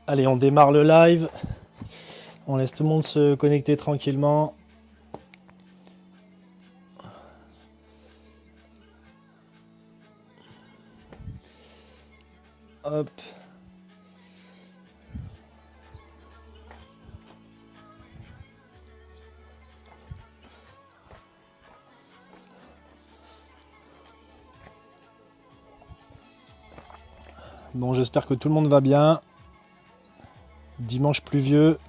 Allez, on démarre le live. On laisse tout le monde se connecter tranquillement. Hop. Bon, j'espère que tout le monde va bien. Dimanche pluvieux.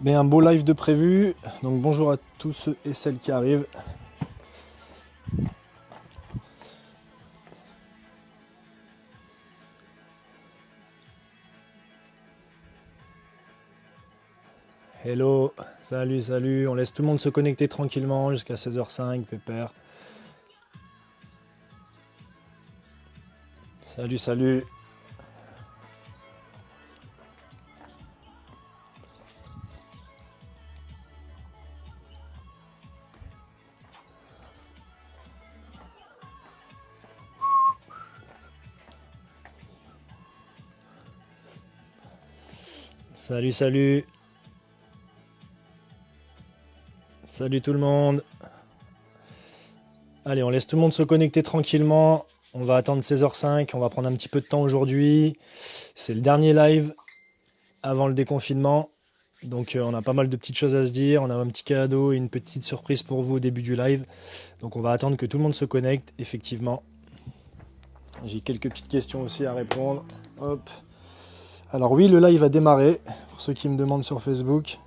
Mais un beau live de prévu. Donc bonjour à tous ceux et celles qui arrivent. Hello, salut. On laisse tout le monde se connecter tranquillement jusqu'à 16h05, pépère. Salut. Salut. Salut tout le monde. Allez, on laisse tout le monde se connecter tranquillement. On va attendre 16h05, on va prendre un petit peu de temps aujourd'hui. C'est le dernier live avant le déconfinement. Donc on a pas mal de petites choses à se dire. On a un petit cadeau et une petite surprise pour vous au début du live. Donc on va attendre que tout le monde se connecte, effectivement. J'ai quelques petites questions aussi à répondre. Hop. Alors oui, le live a démarré, pour ceux qui me demandent sur Facebook.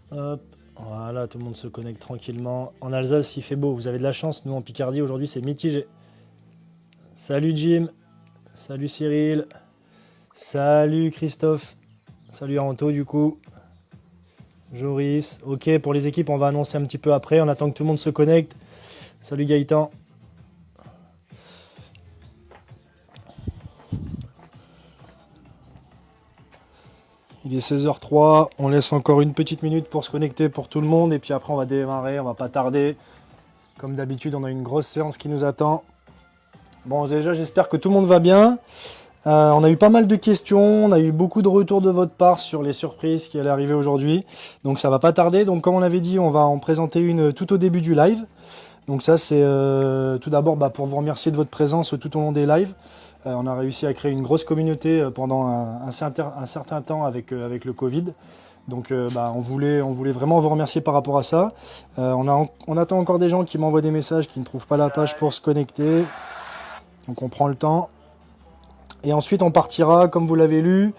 Hop, voilà, tout le monde se connecte tranquillement. En Alsace, il fait beau, vous avez de la chance. Nous, en Picardie, aujourd'hui, c'est mitigé. Salut Jim, salut Cyril, salut Christophe, salut Anto du coup, Joris. Ok, pour les équipes, on va annoncer un petit peu après. On attend que tout le monde se connecte. Salut Gaëtan. Il est 16h03, on laisse encore une petite minute pour se connecter pour tout le monde et puis après on va démarrer, on va pas tarder. Comme d'habitude, on a une grosse séance qui nous attend. Bon, déjà, j'espère que tout le monde va bien. On a eu pas mal de questions, on a eu beaucoup de retours de votre part sur les surprises qui allaient arriver aujourd'hui. Donc ça va pas tarder. Donc comme on avait dit, on va en présenter une tout au début du live. Donc ça c'est tout d'abord pour vous remercier de votre présence tout au long des lives. On a réussi à créer une grosse communauté pendant un certain temps avec le Covid. Donc on voulait vraiment vous remercier par rapport à ça. On attend encore des gens qui m'envoient des messages qui ne trouvent pas la page pour se connecter. Donc on prend le temps. Et ensuite on partira, comme vous l'avez lu,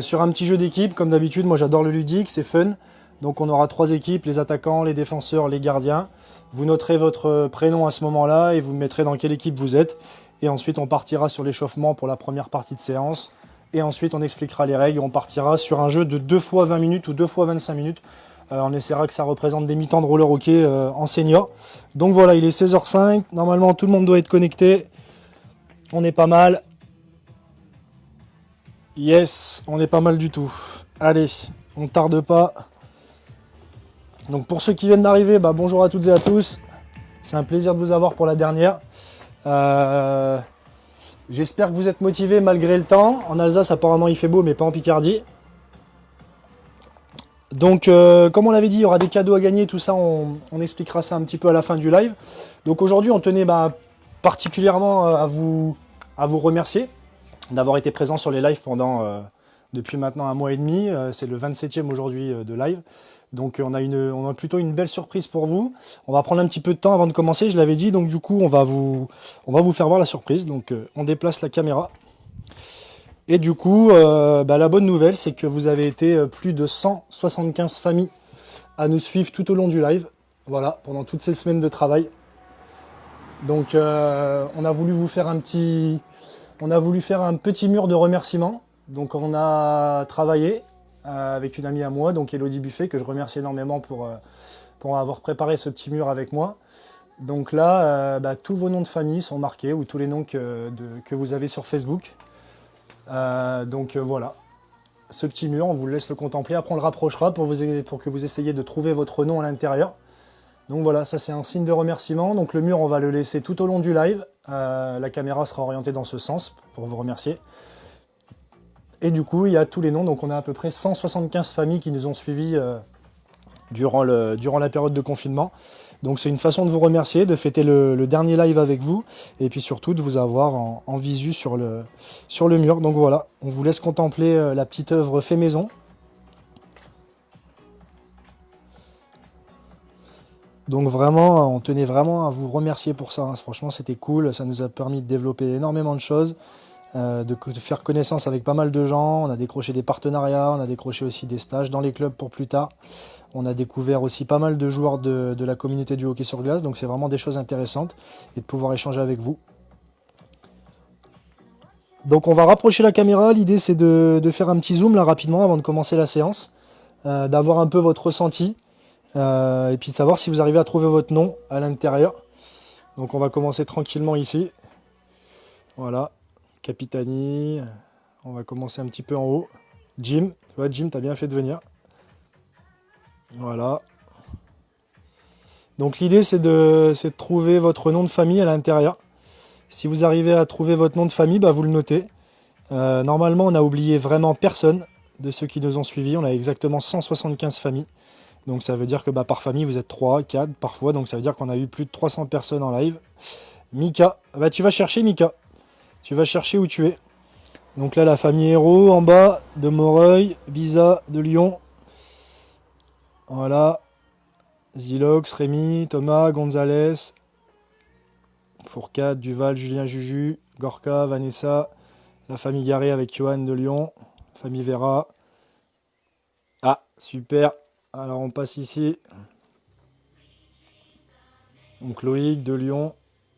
sur un petit jeu d'équipe. Comme d'habitude, moi j'adore le ludique, c'est fun. Donc on aura 3 équipes, les attaquants, les défenseurs, les gardiens. Vous noterez votre prénom à ce moment-là et vous mettrez dans quelle équipe vous êtes. Et ensuite on partira sur l'échauffement pour la première partie de séance. Et ensuite on expliquera les règles. On partira sur un jeu de 2 fois 20 minutes ou 2 fois 25 minutes. On essaiera que ça représente des mi-temps de roller hockey en senior. Donc voilà, il est 16h05. Normalement tout le monde doit être connecté. On est pas mal. Yes, on est pas mal du tout. Allez, on tarde pas. Donc pour ceux qui viennent d'arriver, bonjour à toutes et à tous. C'est un plaisir de vous avoir pour la dernière. J'espère que vous êtes motivés malgré le temps. En Alsace, apparemment, il fait beau, mais pas en Picardie. Donc, comme on l'avait dit, il y aura des cadeaux à gagner. Tout ça, on expliquera ça un petit peu à la fin du live. Donc aujourd'hui, on tenait particulièrement à vous remercier d'avoir été présent sur les lives depuis maintenant 1 mois et demi. C'est le 27e aujourd'hui de live. Donc on a plutôt une belle surprise pour vous. On va prendre un petit peu de temps avant de commencer, je l'avais dit. Donc du coup, on va vous faire voir la surprise. Donc on déplace la caméra. Et du coup, la bonne nouvelle, c'est que vous avez été plus de 175 familles à nous suivre tout au long du live. Voilà, pendant toutes ces semaines de travail. Donc on a voulu vous faire un petit mur de remerciements. Donc on a travaillé avec une amie à moi, donc Elodie Buffet, que je remercie énormément pour avoir préparé ce petit mur avec moi. Donc là, tous vos noms de famille sont marqués, ou tous les noms que vous avez sur Facebook. Voilà, ce petit mur, on vous laisse le contempler. Après, on le rapprochera pour que vous essayiez de trouver votre nom à l'intérieur. Donc voilà, ça c'est un signe de remerciement. Donc le mur, on va le laisser tout au long du live. La caméra sera orientée dans ce sens pour vous remercier. Et du coup, il y a tous les noms. Donc on a à peu près 175 familles qui nous ont suivis durant la période de confinement. Donc c'est une façon de vous remercier, de fêter le dernier live avec vous, et puis surtout de vous avoir en visu sur le mur. Donc voilà, on vous laisse contempler la petite œuvre fait maison. Donc vraiment, on tenait vraiment à vous remercier pour ça, hein. Franchement, c'était cool, ça nous a permis de développer énormément de choses, de faire connaissance avec pas mal de gens. On a décroché des partenariats, on a décroché aussi des stages dans les clubs pour plus tard. On a découvert aussi pas mal de joueurs de la communauté du hockey sur glace, donc c'est vraiment des choses intéressantes et de pouvoir échanger avec vous. Donc on va rapprocher la caméra, l'idée c'est de faire un petit zoom là rapidement avant de commencer la séance, d'avoir un peu votre ressenti, et puis savoir si vous arrivez à trouver votre nom à l'intérieur. Donc on va commencer tranquillement ici. Voilà, Capitani, on va commencer un petit peu en haut. Jim, tu vois Jim, t'as bien fait de venir. Voilà. Donc l'idée c'est de trouver votre nom de famille à l'intérieur. Si vous arrivez à trouver votre nom de famille, vous le notez. Normalement, on n'a oublié vraiment personne de ceux qui nous ont suivis. On a exactement 175 familles. Donc ça veut dire que par famille, vous êtes 3, 4 parfois. Donc ça veut dire qu'on a eu plus de 300 personnes en live. Mika, tu vas chercher Mika. Tu vas chercher où tu es. Donc là, la famille Héros en bas, de Moreuil, Biza, de Lyon. Voilà. Zilox, Rémi, Thomas, Gonzalez, Fourcade, Duval, Julien, Juju, Gorka, Vanessa, la famille Garé avec Johan de Lyon, famille Vera. Ah, super. Alors on passe ici. Donc Loïc de Lyon,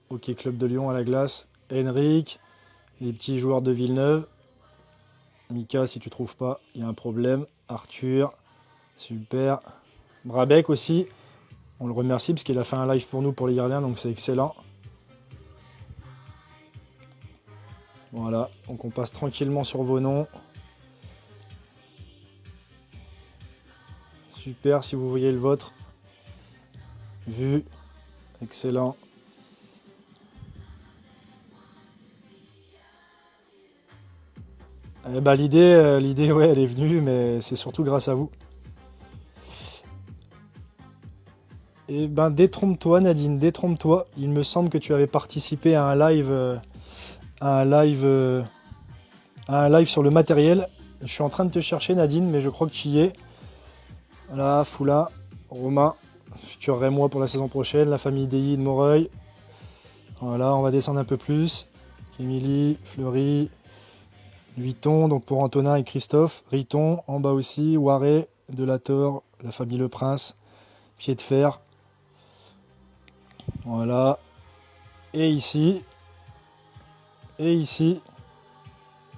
Hockey Club de Lyon à la glace. Henrik, les petits joueurs de Villeneuve. Mika, si tu trouves pas, il y a un problème. Arthur, super. Brabec aussi, on le remercie parce qu'il a fait un live pour nous pour les gardiens, donc c'est excellent. Voilà, donc on passe tranquillement sur vos noms. Super, si vous voyez le vôtre. Vu, excellent. L'idée, ouais, elle est venue, mais c'est surtout grâce à vous. Et détrompe-toi Nadine, détrompe-toi. Il me semble que tu avais participé à un live, sur le matériel. Je suis en train de te chercher Nadine, mais je crois que tu y es. Voilà, Foula, Romain, futur Rémois pour la saison prochaine, la famille DI de Moreuil. Voilà, on va descendre un peu plus. Émilie, Fleury, Vuitton, donc pour Antonin et Christophe. Riton, en bas aussi. Waré, Delator, la famille Le Prince. Pied de fer. Voilà. Et ici. Et ici.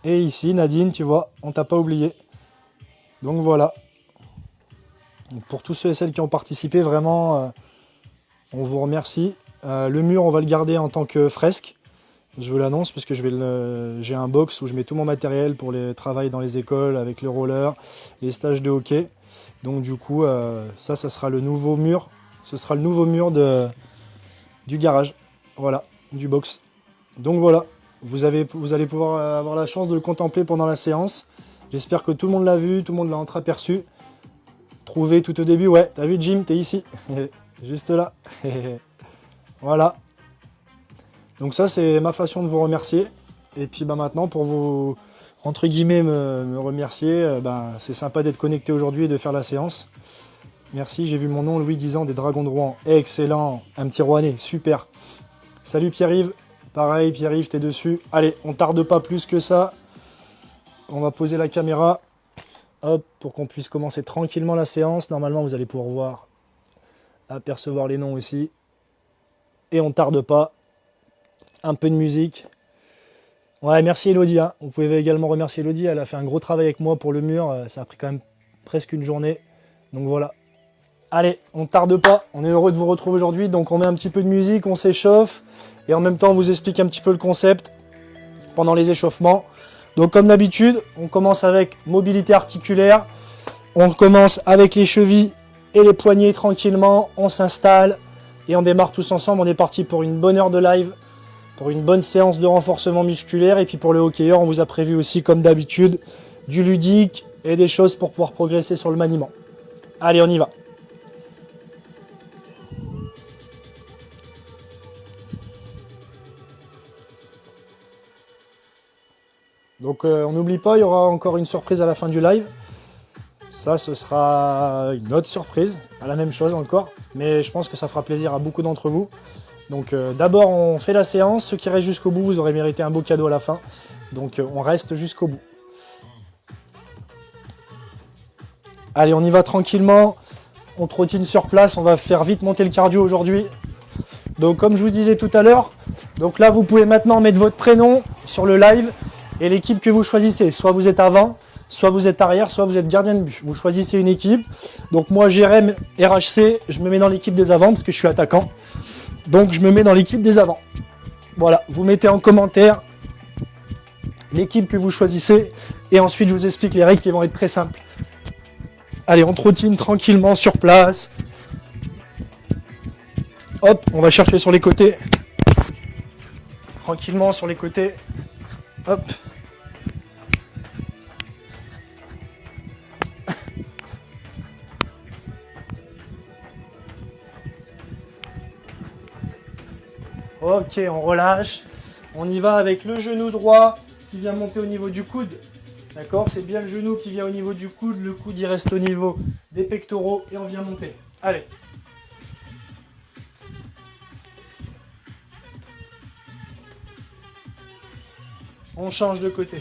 Et ici, Nadine, tu vois, on t'a pas oublié. Donc voilà. Donc pour tous ceux et celles qui ont participé, vraiment, on vous remercie. Le mur, on va le garder en tant que fresque. Je vous l'annonce parce que j'ai un box où je mets tout mon matériel pour les travails dans les écoles avec le roller, les stages de hockey. Donc du coup, ça sera le nouveau mur. Ce sera le nouveau mur du garage. Voilà, du box. Donc voilà, vous allez pouvoir avoir la chance de le contempler pendant la séance. J'espère que tout le monde l'a vu, tout le monde l'a entreaperçu. Trouvé tout au début, ouais, t'as vu Jim, t'es ici. Juste là. Voilà. Donc ça, c'est ma façon de vous remercier. Et puis maintenant, pour vous, entre guillemets, me remercier, c'est sympa d'être connecté aujourd'hui et de faire la séance. Merci, j'ai vu mon nom, Louis 10 ans des Dragons de Rouen. Excellent, un petit Rouennais, super. Salut Pierre-Yves, pareil, Pierre-Yves, t'es dessus. Allez, on tarde pas plus que ça. On va poser la caméra, hop, pour qu'on puisse commencer tranquillement la séance. Normalement, vous allez pouvoir voir, apercevoir les noms aussi. Et on tarde pas. Un peu de musique. Ouais, merci Elodie. Hein. Vous pouvez également remercier Elodie. Elle a fait un gros travail avec moi pour le mur. Ça a pris quand même presque une journée. Donc voilà. Allez, on ne tarde pas, on est heureux de vous retrouver aujourd'hui, donc on met un petit peu de musique, on s'échauffe, et en même temps on vous explique un petit peu le concept pendant les échauffements. Donc comme d'habitude, on commence avec mobilité articulaire, on commence avec les chevilles et les poignets tranquillement, on s'installe et on démarre tous ensemble. On est parti pour une bonne heure de live, pour une bonne séance de renforcement musculaire, et puis pour le hockeyeur, on vous a prévu aussi comme d'habitude du ludique et des choses pour pouvoir progresser sur le maniement. Allez, on y va. Donc on n'oublie pas, il y aura encore une surprise à la fin du live. Ça, ce sera une autre surprise, pas la même chose encore, mais je pense que ça fera plaisir à beaucoup d'entre vous. Donc d'abord, on fait la séance. Ceux qui restent jusqu'au bout, vous aurez mérité un beau cadeau à la fin. Donc on reste jusqu'au bout. Allez, on y va tranquillement. On trottine sur place, on va faire vite monter le cardio aujourd'hui. Donc comme je vous disais tout à l'heure, donc là vous pouvez maintenant mettre votre prénom sur le live et l'équipe que vous choisissez. Soit vous êtes avant, soit vous êtes arrière, soit vous êtes gardien de but. Vous choisissez une équipe. Donc moi, Jérém, RHC, je me mets dans l'équipe des avants parce que je suis attaquant. Donc je me mets dans l'équipe des avants. Voilà, vous mettez en commentaire l'équipe que vous choisissez et ensuite je vous explique les règles qui vont être très simples. Allez, on trottine tranquillement sur place. Hop, on va chercher sur les côtés. Tranquillement sur les côtés. Hop. Ok, on relâche. On y va avec le genou droit qui vient monter au niveau du coude. D'accord? C'est bien le genou qui vient au niveau du coude. Le coude, il reste au niveau des pectoraux et on vient monter. Allez. On change de côté.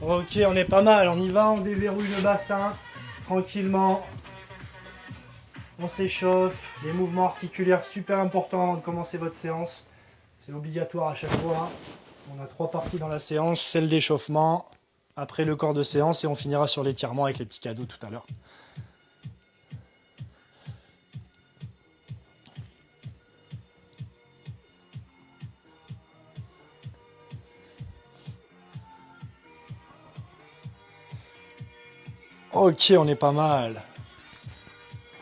Ok, on est pas mal, on y va, on déverrouille le bassin, tranquillement. On s'échauffe, les mouvements articulaires super importants avant de commencer votre séance. C'est obligatoire à chaque fois. On a 3 parties dans la séance, celle d'échauffement, après le corps de séance et on finira sur l'étirement avec les petits cadeaux tout à l'heure. Ok, on est pas mal.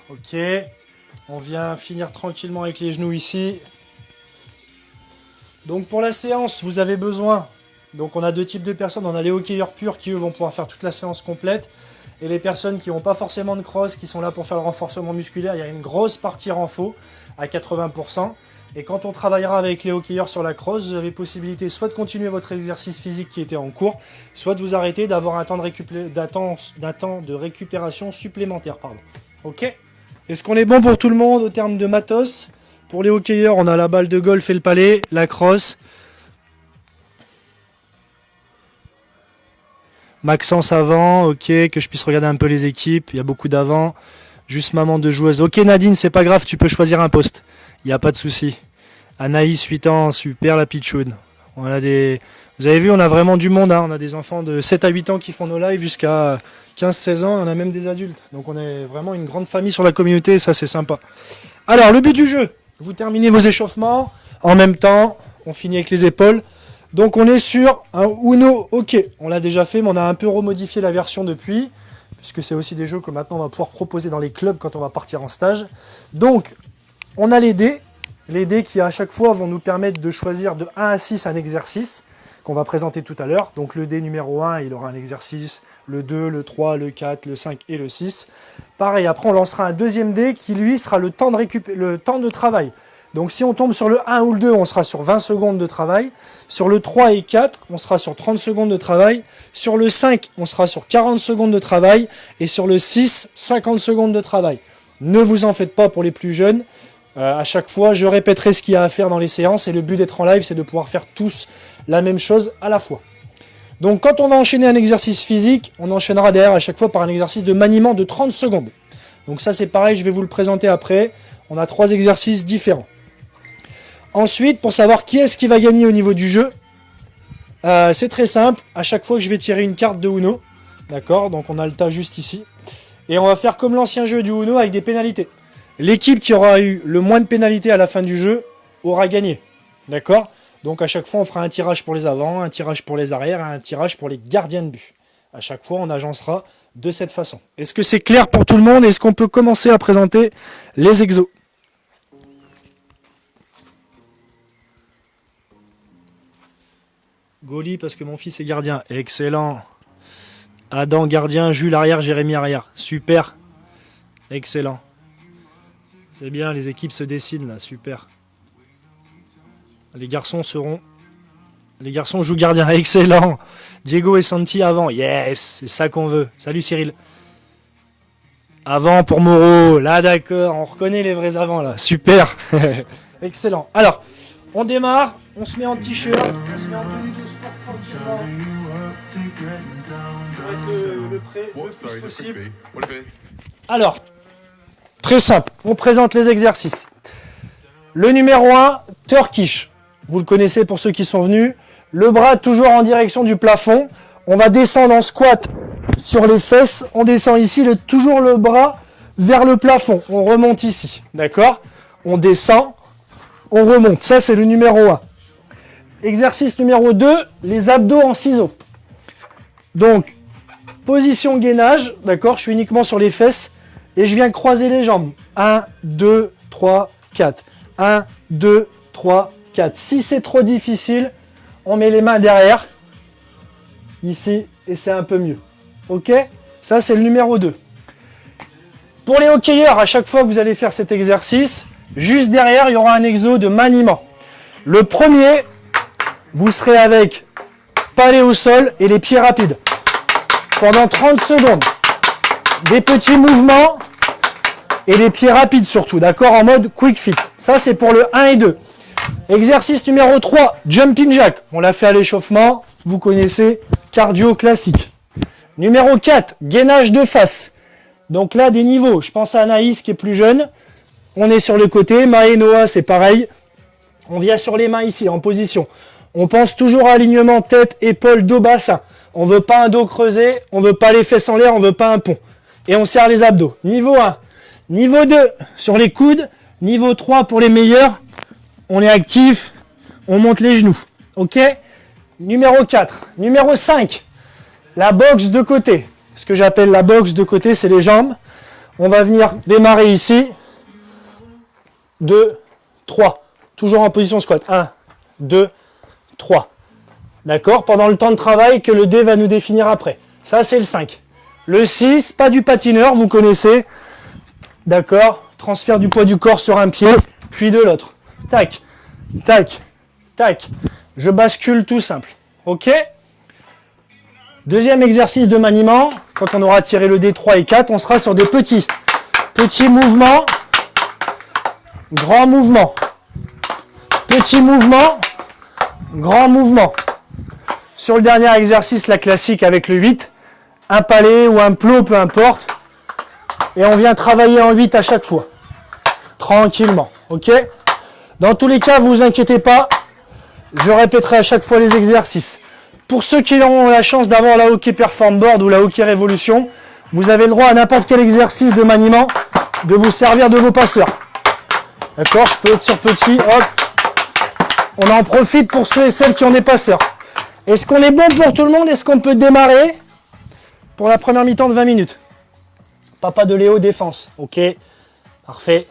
Ok, on vient finir tranquillement avec les genoux ici. Donc pour la séance, vous avez besoin, donc on a 2 types de personnes. On a les hockeyeurs purs qui eux vont pouvoir faire toute la séance complète. Et les personnes qui n'ont pas forcément de cross, qui sont là pour faire le renforcement musculaire, il y a une grosse partie renfo à 80%. Et quand on travaillera avec les hockeyeurs sur la cross, vous avez possibilité soit de continuer votre exercice physique qui était en cours, soit de vous arrêter, d'avoir un temps de récupération supplémentaire. Ok. Est-ce qu'on est bon pour tout le monde au terme de matos? Pour les hockeyeurs, on a la balle de golf et le palais, la crosse. Maxence avant, ok, que je puisse regarder un peu les équipes, il y a beaucoup d'avant. Juste maman de joueuse. Ok Nadine, c'est pas grave, tu peux choisir un poste. Il n'y a pas de souci. Anaïs, 8 ans, super la pitchoune. On a des... Vous avez vu, on a vraiment du monde. Hein. On a des enfants de 7 à 8 ans qui font nos lives jusqu'à 15-16 ans. On a même des adultes. Donc on est vraiment une grande famille sur la communauté et ça c'est sympa. Alors le but du jeu, vous terminez vos échauffements. En même temps, on finit avec les épaules. Donc on est sur un Uno hockey. On l'a déjà fait, mais on a un peu remodifié la version depuis. Puisque c'est aussi des jeux que maintenant on va pouvoir proposer dans les clubs quand on va partir en stage. Donc on a les dés qui à chaque fois vont nous permettre de choisir de 1 à 6 un exercice qu'on va présenter tout à l'heure. Donc le dé numéro 1, il aura un exercice, le 2, le 3, le 4, le 5 et le 6. Pareil, après on lancera un deuxième dé qui lui sera le temps de travail. Donc si on tombe sur le 1 ou le 2, on sera sur 20 secondes de travail. Sur le 3 et 4, on sera sur 30 secondes de travail. Sur le 5, on sera sur 40 secondes de travail. Et sur le 6, 50 secondes de travail. Ne vous en faites pas pour les plus jeunes. À chaque fois, je répéterai ce qu'il y a à faire dans les séances. Et le but d'être en live, c'est de pouvoir faire tous la même chose à la fois. Donc quand on va enchaîner un exercice physique, on enchaînera derrière à chaque fois par un exercice de maniement de 30 secondes. Donc ça c'est pareil, je vais vous le présenter après. On a 3 exercices différents. Ensuite, pour savoir qui est-ce qui va gagner au niveau du jeu, c'est très simple. À chaque fois que je vais tirer une carte de Uno, d'accord, donc on a le tas juste ici. Et on va faire comme l'ancien jeu du Uno avec des pénalités. L'équipe qui aura eu le moins de pénalités à la fin du jeu aura gagné. D'accord? Donc à chaque fois, on fera un tirage pour les avants, un tirage pour les arrières et un tirage pour les gardiens de but. À chaque fois, on agencera de cette façon. Est-ce que c'est clair pour tout le monde? Est-ce qu'on peut commencer à présenter les exos? Goli parce que mon fils est gardien. Excellent. Adam gardien, Jules arrière, Jérémy arrière. Super. Excellent. C'est bien, les équipes se dessinent là. Super. Les garçons jouent gardien. Excellent. Diego et Santi avant. Yes, c'est ça qu'on veut. Salut Cyril. Avant pour Moreau. Là d'accord, on reconnaît les vrais avants là. Super. Excellent. Alors, on démarre. On se met en t-shirt. On se met en tenue de sport tranquillement. Pour être le plus possible. Alors, très simple. On présente les exercices. Le numéro 1, Turkish. Vous le connaissez pour ceux qui sont venus. Le bras toujours en direction du plafond. On va descendre en squat sur les fesses. On descend ici, toujours le bras vers le plafond. On remonte ici. D'accord? On descend, on remonte. Ça, c'est le numéro 1. Exercice numéro 2, les abdos en ciseaux. Donc, position gainage. D'accord? Je suis uniquement sur les fesses. Et je viens croiser les jambes. 1, 2, 3, 4. 1, 2, 3, 4. Si c'est trop difficile, on met les mains derrière. Ici. Et c'est un peu mieux. Ok? Ça, c'est le numéro 2. Pour les hockeyeurs, à chaque fois que vous allez faire cet exercice, juste derrière, il y aura un exo de maniement. Le premier, vous serez avec palais au sol et les pieds rapides. Pendant 30 secondes. Des petits mouvements et les pieds rapides surtout, d'accord, en mode quick fit. Ça, c'est pour le 1 et 2. Exercice numéro 3, jumping jack. On l'a fait à l'échauffement, vous connaissez, cardio classique. Numéro 4, gainage de face. Donc là, des niveaux. Je pense à Anaïs qui est plus jeune. On est sur le côté. Maë et Noah, c'est pareil. On vient sur les mains ici, en position. On pense toujours à alignement tête, épaule, dos, bassin. On veut pas un dos creusé, on veut pas les fesses en l'air, on veut pas un pont. Et on serre les abdos. Niveau 1. Niveau 2, sur les coudes. Niveau 3, pour les meilleurs, on est actif, on monte les genoux. Ok? Numéro 4. Numéro 5, la boxe de côté. Ce que j'appelle la boxe de côté, c'est les jambes. On va venir démarrer ici. 2, 3. Toujours en position squat. 1, 2, 3. D'accord? Pendant le temps de travail que le dé va nous définir après. Ça, c'est le 5. Le 6, pas du patineur, vous connaissez. D'accord? Transfert du poids du corps sur un pied, puis de l'autre. Tac, tac, tac. Je bascule tout simple. Ok? Deuxième exercice de maniement. Quand on aura tiré le dé 3 et 4, on sera sur des petits mouvements. Grand mouvement. Petit mouvement. Grand mouvement. Sur le dernier exercice, la classique avec le 8. Un palais ou un plot, peu importe. Et on vient travailler en 8 à chaque fois. Tranquillement. Ok? Dans tous les cas, vous inquiétez pas. Je répéterai à chaque fois les exercices. Pour ceux qui auront la chance d'avoir la Hockey Perform Board ou la Hockey Révolution, vous avez le droit à n'importe quel exercice de maniement de vous servir de vos passeurs. D'accord? Je peux être sur petit. Hop. On en profite pour ceux et celles qui ont des passeurs. Est-ce qu'on est bon pour tout le monde? Est-ce qu'on peut démarrer pour la première mi-temps de 20 minutes? Papa de Léo, défense. Ok, parfait.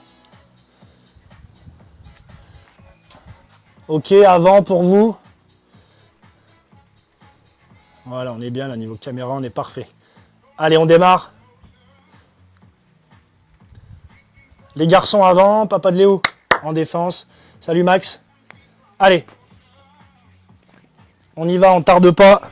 Ok, avant pour vous. Voilà, on est bien là, niveau caméra, on est parfait. Allez, on démarre. Les garçons avant, papa de Léo en défense. Salut Max. Allez. On y va, on tarde pas.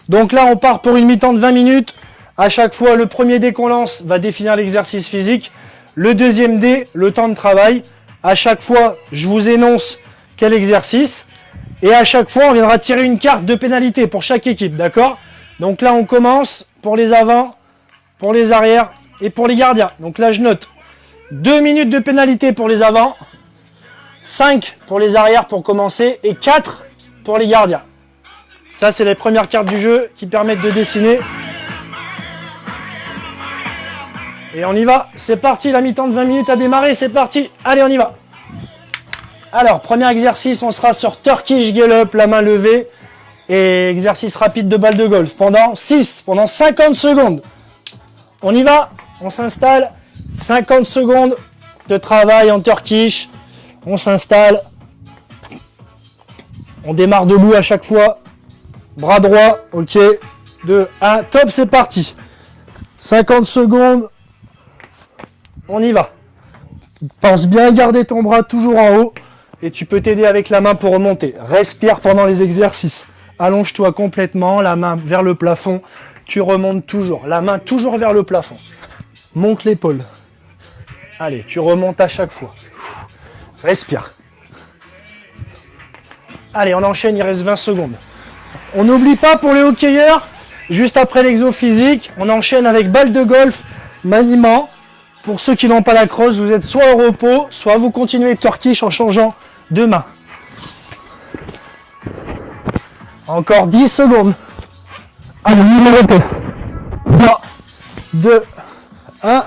Donc là, on part pour une mi-temps de 20 minutes. À chaque fois, le premier dé qu'on lance va définir l'exercice physique. Le deuxième dé, le temps de travail. À chaque fois, je vous énonce quel exercice. Et à chaque fois, on viendra tirer une carte de pénalité pour chaque équipe, d'accord? Donc là, on commence pour les avants, pour les arrières et pour les gardiens. Donc là, je note 2 minutes de pénalité pour les avants, 5 pour les arrières pour commencer et 4 pour les gardiens. Ça, c'est les premières cartes du jeu qui permettent de dessiner. Et on y va, c'est parti, la mi-temps de 20 minutes a démarré, c'est parti, allez on y va. Alors, premier exercice, on sera sur Turkish Get-Up, la main levée, et exercice rapide de balle de golf, pendant 50 secondes. On y va, on s'installe, 50 secondes de travail en Turkish, on s'installe, on démarre debout à chaque fois, bras droit, ok, 2, 1, top, c'est parti. 50 secondes. On y va. Pense bien à garder ton bras toujours en haut et tu peux t'aider avec la main pour remonter. Respire pendant les exercices. Allonge-toi complètement, la main vers le plafond. Tu remontes toujours. La main toujours vers le plafond. Monte l'épaule. Allez, tu remontes à chaque fois. Respire. Allez, on enchaîne, il reste 20 secondes. On n'oublie pas pour les hockeyeurs, juste après l'exo physique, on enchaîne avec balle de golf, maniement. Pour ceux qui n'ont pas la crosse, vous êtes soit au repos, soit vous continuez Turkish en changeant de main. Encore 10 secondes. Allez, numéro 3, 2, 1.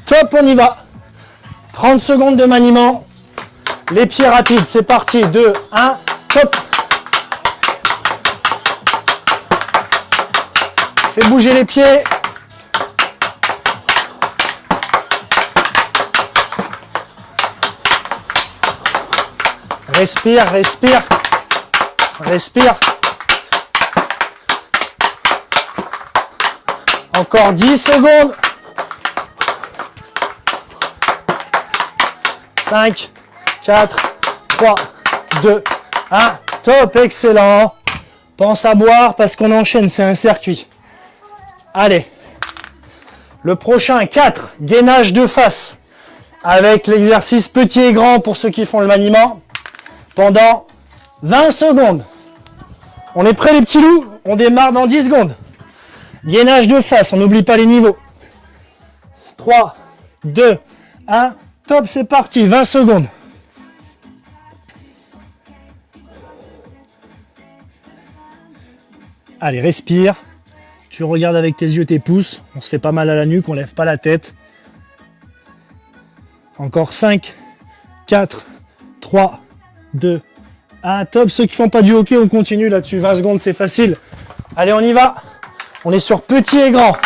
Top, on y va. 30 secondes de maniement. Les pieds rapides, c'est parti. 2, 1, top. Fais bouger les pieds. Respire, respire, respire. Encore 10 secondes. 5, 4, 3, 2, 1. Top, excellent. Pense à boire parce qu'on enchaîne, c'est un circuit. Allez. Le prochain, 4, gainage de face. Avec l'exercice petit et grand pour ceux qui font le maniement. Pendant 20 secondes. On est prêts les petits loups? On démarre dans 10 secondes. Gainage de face, on n'oublie pas les niveaux. 3, 2, 1, top, c'est parti, 20 secondes. Allez, respire. Tu regardes avec tes yeux tes pouces. On se fait pas mal à la nuque, on lève pas la tête. Encore 5, 4, 3, 2, 1, top. Ceux qui font pas du hockey, on continue là-dessus. 20 secondes, c'est facile. Allez, on y va. On est sur petit et grand.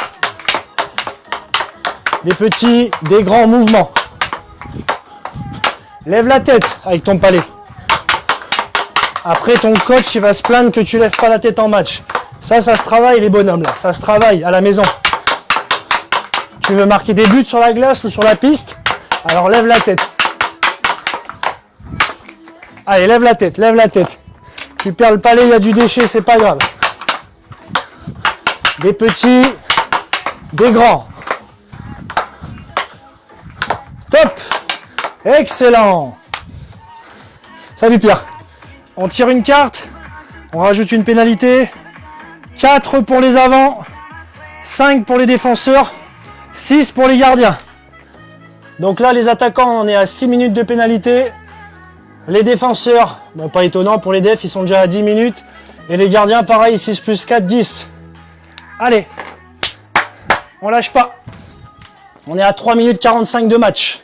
Des petits, des grands mouvements. Lève la tête avec ton palais. Après, ton coach, il va se plaindre que tu lèves pas la tête en match. Ça se travaille, les bonhommes, là. Ça se travaille à la maison. Tu veux marquer des buts sur la glace ou sur la piste? Alors, lève la tête. Allez, lève la tête, lève la tête. Tu perds le palais, il y a du déchet, c'est pas grave. Des petits, des grands. Top. Excellent. Salut Pierre. On tire une carte, on rajoute une pénalité. 4 pour les avants, 5 pour les défenseurs, 6 pour les gardiens. Donc là, les attaquants, on est à 6 minutes de pénalité. Les défenseurs, bon, pas étonnant pour les defs, ils sont déjà à 10 minutes. Et les gardiens, pareil, 6 plus 4, 10. Allez, on lâche pas. On est à 3 minutes 45 de match.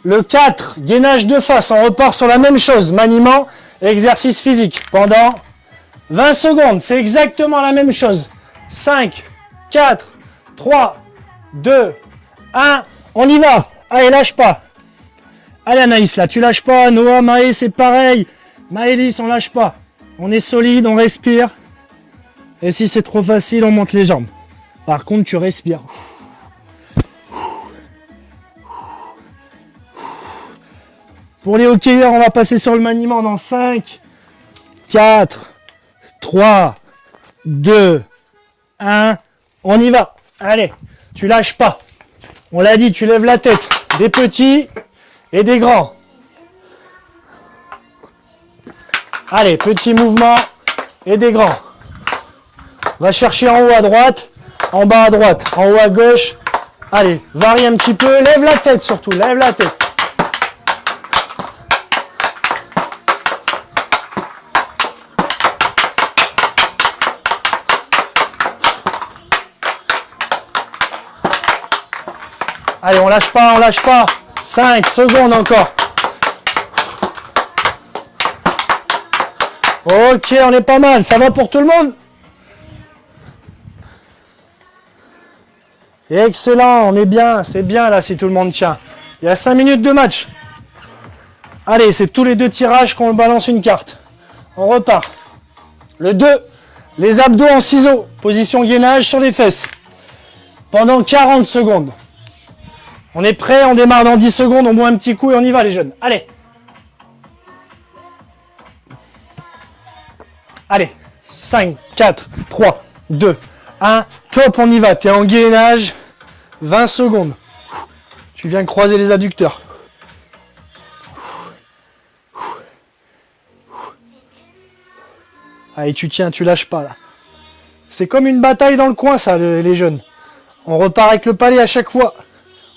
Le 4, gainage de face, on repart sur la même chose. Maniement, exercice physique. Pendant 20 secondes, c'est exactement la même chose. 5, 4, 3, 2, 1. On y va. Allez, lâche pas. Allez Anaïs, là, tu lâches pas. Noah, Maë, c'est pareil. Maëlys, on lâche pas. On est solide, on respire. Et si c'est trop facile, on monte les jambes. Par contre, tu respires. Pour les hockeyeurs, on va passer sur le maniement dans 5, 4, 3, 2, 1. On y va. Allez, tu lâches pas. On l'a dit, tu lèves la tête. Des petits et des grands. Allez, petits mouvements et des grands. Va chercher en haut à droite, en bas à droite, en haut à gauche, Allez, varie un petit peu. Lève la tête surtout, lève la tête. Allez, on lâche pas, on lâche pas. 5 secondes encore. Ok, on est pas mal. Ça va pour tout le monde? Excellent, on est bien. C'est bien là si tout le monde tient. Il y a 5 minutes de match. Allez, c'est tous les 2 tirages qu'on balance une carte. On repart. Le 2, les abdos en ciseaux. Position gainage sur les fesses. Pendant 40 secondes. On est prêt, on démarre dans 10 secondes, on boit un petit coup et on y va les jeunes. Allez. Allez. 5, 4, 3, 2, 1. Top, on y va. Tu es en gainage. 20 secondes. Tu viens croiser les adducteurs. Allez, tu tiens, tu lâches pas là. C'est comme une bataille dans le coin ça, les jeunes. On repart avec le palais à chaque fois.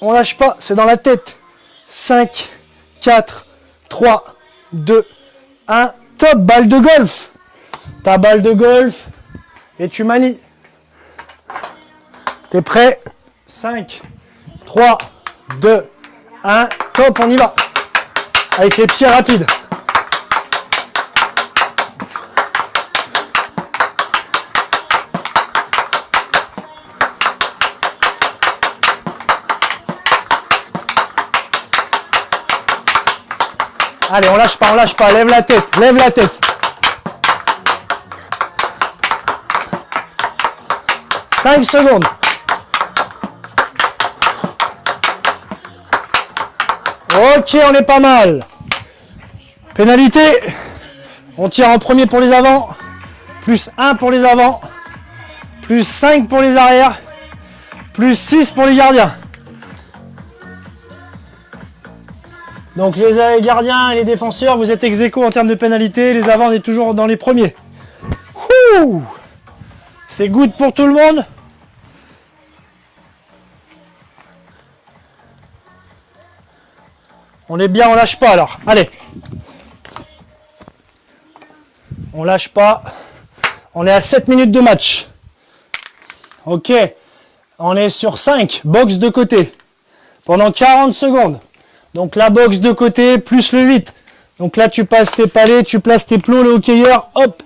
On lâche pas, c'est dans la tête. 5, 4, 3, 2, 1. Top, balle de golf. Ta balle de golf. Et tu manies. T'es prêt? 5, 3, 2, 1. Top, on y va. Avec les pieds rapides. Allez, on lâche pas, lève la tête, lève la tête. 5 secondes. Ok, on est pas mal. Pénalité. On tire en premier pour les avants. Plus 1 pour les avants. Plus 5 pour les arrières. Plus 6 pour les gardiens. Donc les gardiens et les défenseurs, vous êtes ex aequo en termes de pénalité. Les avants, on est toujours dans les premiers. C'est good pour tout le monde. On est bien, on lâche pas alors. Allez. On lâche pas. On est à 7 minutes de match. Ok. On est sur 5. Box de côté. Pendant 40 secondes. Donc la box de côté plus le 8. Donc là tu passes tes palets, tu places tes plots, le hockeyeur, hop.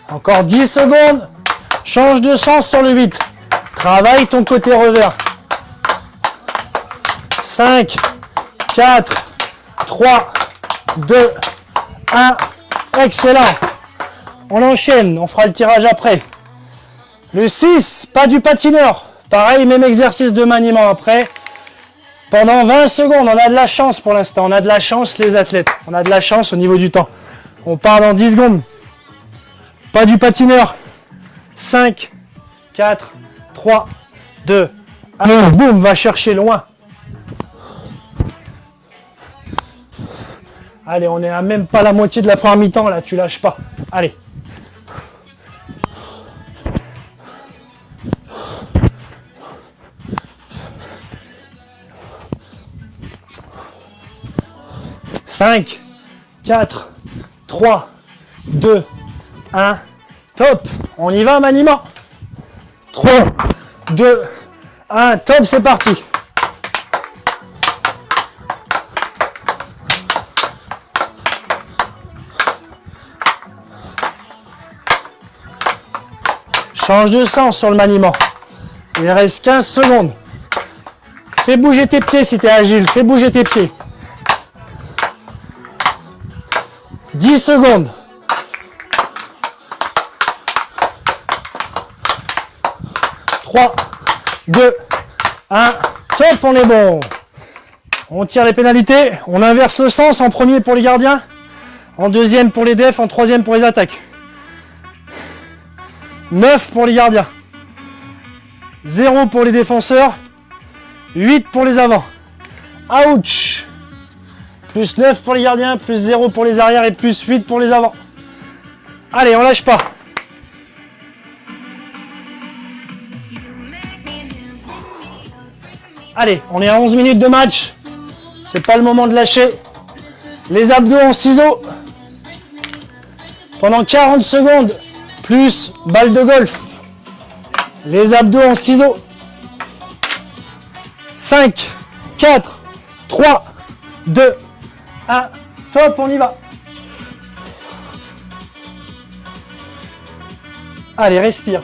Encore 10 secondes. Change de sens sur le 8. Travaille ton côté revers. 5, 4, 3, 2, 1. Excellent. On enchaîne. On fera le tirage après. Le 6, pas du patineur. Pareil, même exercice de maniement après. Pendant 20 secondes, on a de la chance pour l'instant. On a de la chance, les athlètes. On a de la chance au niveau du temps. On part dans 10 secondes. Pas du patineur. 5, 4, 3, 2, 1. Boum, va chercher loin. Allez, on est à même pas la moitié de la première mi-temps là, tu lâches pas. Allez. 5, 4, 3, 2, 1. Top. On y va, maniement. 3, 2, 1. Top, c'est parti. Change de sens sur le maniement. Il reste 15 secondes. Fais bouger tes pieds si tu es agile. Fais bouger tes pieds. 10 secondes. 3, 2, 1. Top, on est bon. On tire les pénalités. On inverse le sens. En premier pour les gardiens. En deuxième pour les defs. En troisième pour les attaques. 9 pour les gardiens. 0 pour les défenseurs. 8 pour les avants. Ouch. Plus 9 pour les gardiens, plus 0 pour les arrières et plus 8 pour les avants. Allez, on lâche pas. Allez, on est à 11 minutes de match. C'est pas le moment de lâcher. Les abdos en ciseaux. Pendant 40 secondes. Plus balle de golf. Les abdos en ciseaux. 5, 4, 3, 2, 1. Top, on y va. Allez, respire.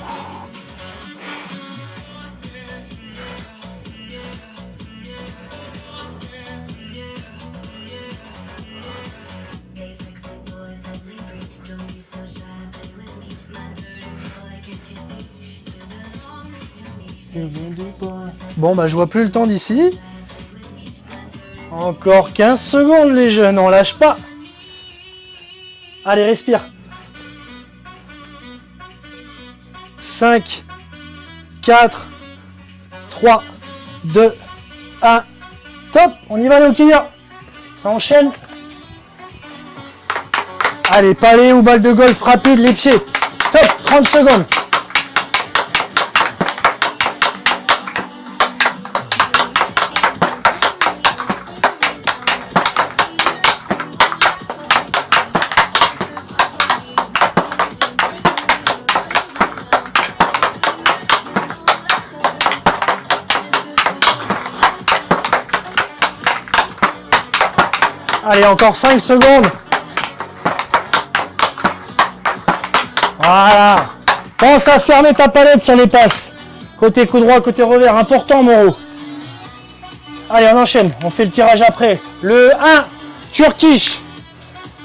Bon, bah je vois plus le temps d'ici. Encore 15 secondes les jeunes, on lâche pas. Allez, respire. 5, 4, 3, 2, 1. Top, on y va les hockeyeurs. Ça enchaîne. Allez, palais ou balle de golf rapide, les pieds. Top, 30 secondes. Allez, encore 5 secondes. Voilà. Pense à fermer ta palette sur les passes. Côté coup droit, côté revers. Important, Moreau. Allez, on enchaîne. On fait le tirage après. Le 1, Turkish.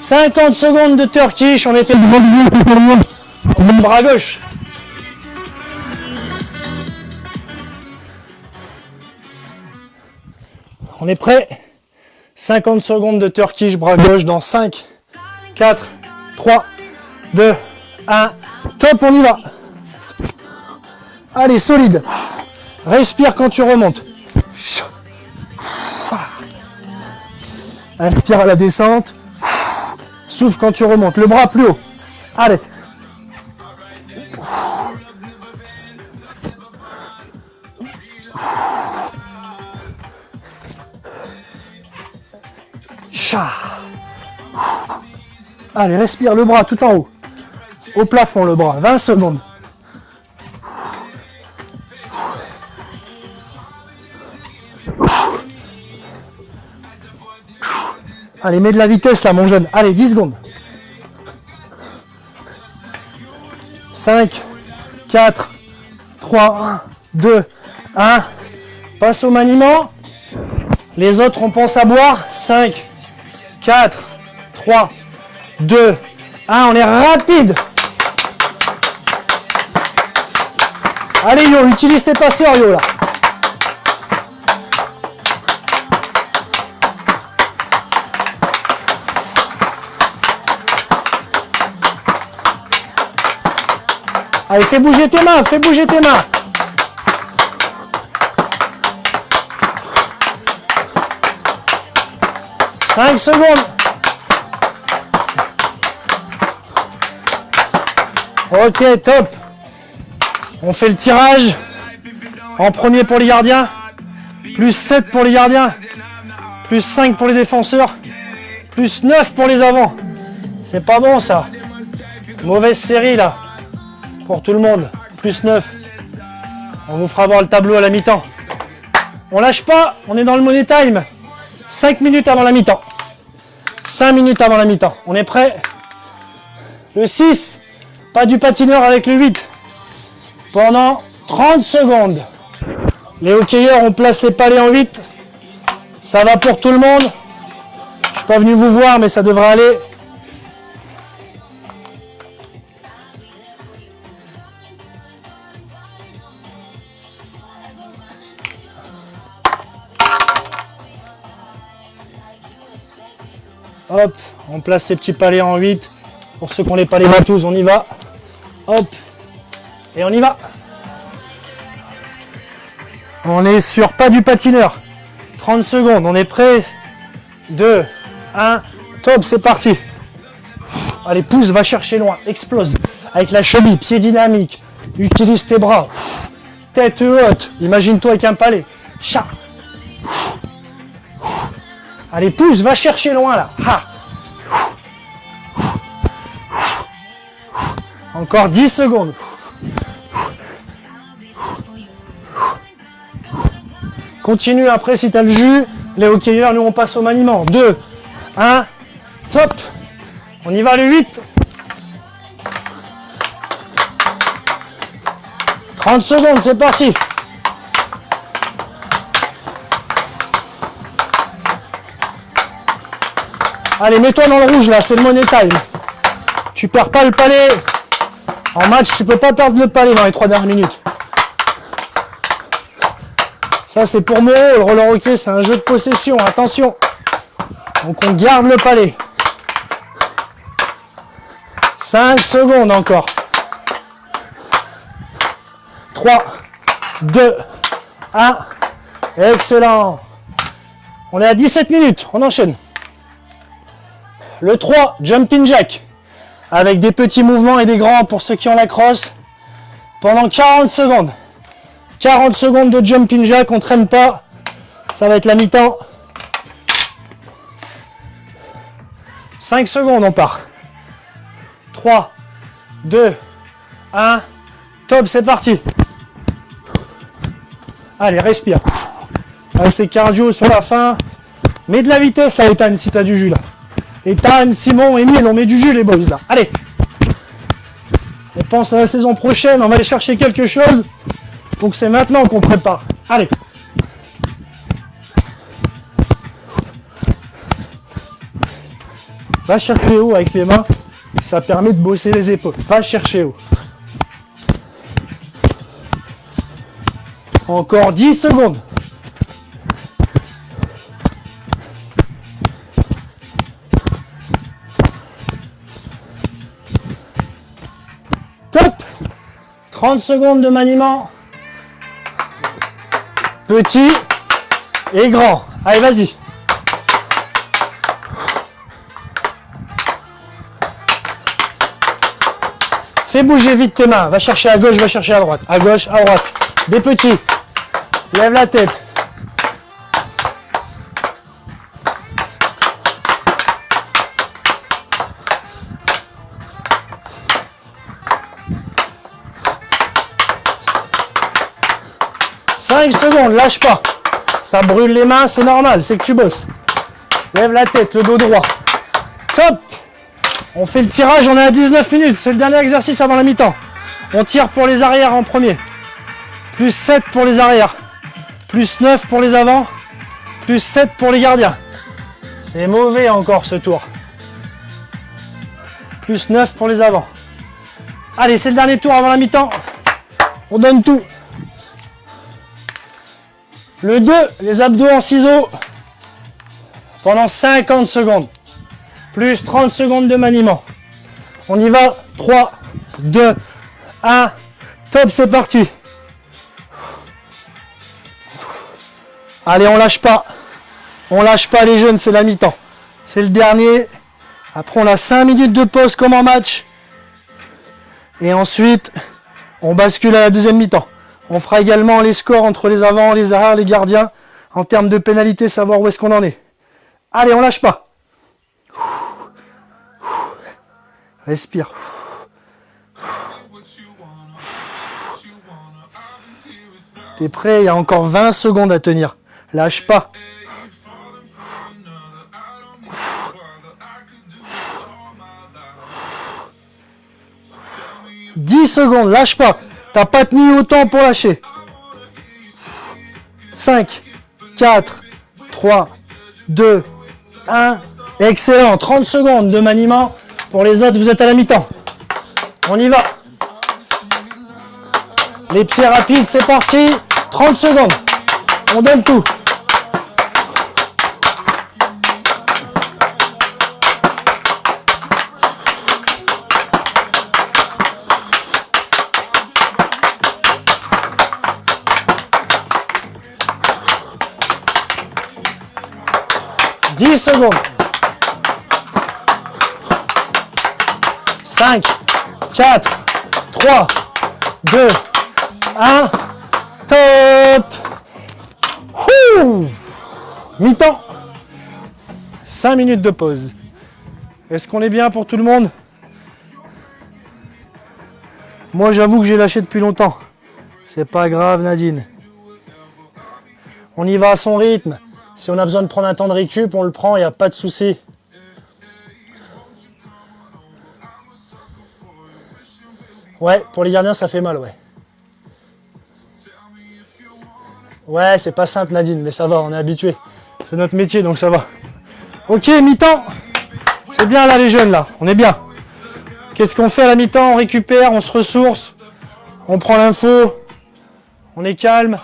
50 secondes de Turkish. On était le bras gauche. On est prêt. 50 secondes de Turkish, bras gauche dans 5, 4, 3, 2, 1. Top, on y va. Allez, solide. Respire quand tu remontes. Inspire à la descente. Souffle quand tu remontes. Le bras plus haut. Allez. Allez, respire le bras tout en haut. Au plafond le bras. 20 secondes. Allez, mets de la vitesse là, mon jeune. Allez, 10 secondes. 5, 4, 3, 2, 1. Passe au maniement. Les autres, on pense à boire. 5, 4, 3, 2, 1. On est rapide. Allez, Yo, utilise tes passeurs, Yo, là. Allez, fais bouger tes mains, fais bouger tes mains. Cinq secondes. Ok, top. On fait le tirage. En premier pour les gardiens. Plus 7 pour les gardiens. Plus 5 pour les défenseurs. Plus 9 pour les avants. C'est pas bon ça. Mauvaise série là. Pour tout le monde. Plus 9. On vous fera voir le tableau à la mi-temps. On lâche pas. On est dans le money time. 5 minutes avant la mi-temps. 5 minutes avant la mi-temps. On est prêt? Le 6. Pas du patineur avec le 8. Pendant 30 secondes. Les hockeyeurs, on place les palets en 8. Ça va pour tout le monde. Je suis pas venu vous voir, mais ça devrait aller. Hop, on place ces petits palets en 8. Pour ceux qui ont les palets matous, on y va. Hop, et on y va. On est sur pas du patineur. 30 secondes, on est prêt. 2, 1, top, c'est parti. Allez, pousse, va chercher loin, explose. Avec la cheville, pied dynamique. Utilise tes bras. Tête haute, imagine-toi avec un palais. Chat. Allez, pousse, va chercher loin là. Ha. Encore 10 secondes. Continue après si tu as le jus. Les hockeyeurs, nous on passe au maniement. 2, 1, top. On y va le 8. 30 secondes, c'est parti. Allez, mets-toi dans le rouge là, c'est le money time. Tu perds pas le palais. En match, tu peux pas perdre le palais dans les 3 dernières minutes. Ça, c'est pour Moreau. Le roller hockey, c'est un jeu de possession. Attention. Donc, on garde le palais. 5 secondes encore. 3, 2, 1. Excellent. On est à 17 minutes. On enchaîne. Le 3, jumping jack. Avec des petits mouvements et des grands pour ceux qui ont la crosse. Pendant 40 secondes. 40 secondes de jumping jack, on ne traîne pas. Ça va être la mi-temps. 5 secondes, on part. 3, 2, 1. Top, c'est parti. Allez, respire. Allez, c'est cardio sur la fin. Mets de la vitesse là, Ethan, si tu as du jus là. Ethan, Simon, Emile, on met du jus les boys là. Allez. On pense à la saison prochaine, on va aller chercher quelque chose. Donc c'est maintenant qu'on prépare. Allez. Va chercher haut avec les mains. Ça permet de bosser les épaules. Va chercher haut. Encore 10 secondes. Top. 30 secondes de maniement. Petit et grand. Allez, vas-y. Fais bouger vite tes mains. Va chercher à gauche, va chercher à droite. À gauche, à droite. Des petits. Lève la tête. Cinq secondes, lâche pas. Ça brûle les mains, c'est normal, c'est que tu bosses. Lève la tête, le dos droit. Top. On fait le tirage, on est à 19 minutes. C'est le dernier exercice avant la mi-temps. On tire pour les arrières en premier. Plus 7 pour les arrières. Plus 9 pour les avants. Plus 7 pour les gardiens. C'est mauvais encore ce tour. Plus 9 pour les avants. Allez, c'est le dernier tour avant la mi-temps. On donne tout. Le 2, les abdos en ciseaux. Pendant 50 secondes. Plus 30 secondes de maniement. On y va. 3, 2, 1. Top, c'est parti. Allez, on lâche pas. On lâche pas les jeunes, c'est la mi-temps. C'est le dernier. Après, on a 5 minutes de pause comme en match. Et ensuite, on bascule à la deuxième mi-temps. On fera également les scores entre les avants, les arrières, les gardiens. En termes de pénalité, savoir où est-ce qu'on en est. Allez, on lâche pas. Respire. T'es prêt? Il y a encore 20 secondes à tenir. Lâche pas. 10 secondes, lâche pas. T'as pas tenu autant pour lâcher. 5, 4, 3, 2, 1. Excellent. 30 secondes de maniement. Pour les autres, vous êtes à la mi-temps. On y va. Les pieds rapides, c'est parti. 30 secondes. On donne tout. « 10 secondes. 5, 4, 3, 2, 1. Top. Mi-temps. 5 minutes de pause. Est-ce qu'on est bien pour tout le monde? Moi, j'avoue que j'ai lâché depuis longtemps. C'est pas grave, Nadine. On y va à son rythme. Si on a besoin de prendre un temps de récup, on le prend, il n'y a pas de souci. Ouais, pour les gardiens, ça fait mal, ouais. Ouais, c'est pas simple, Nadine, mais ça va, on est habitué. C'est notre métier, donc ça va. Ok, mi-temps. C'est bien, là, les jeunes, là. On est bien. Qu'est-ce qu'on fait à la mi-temps? On récupère, on se ressource. On prend l'info. On est calme.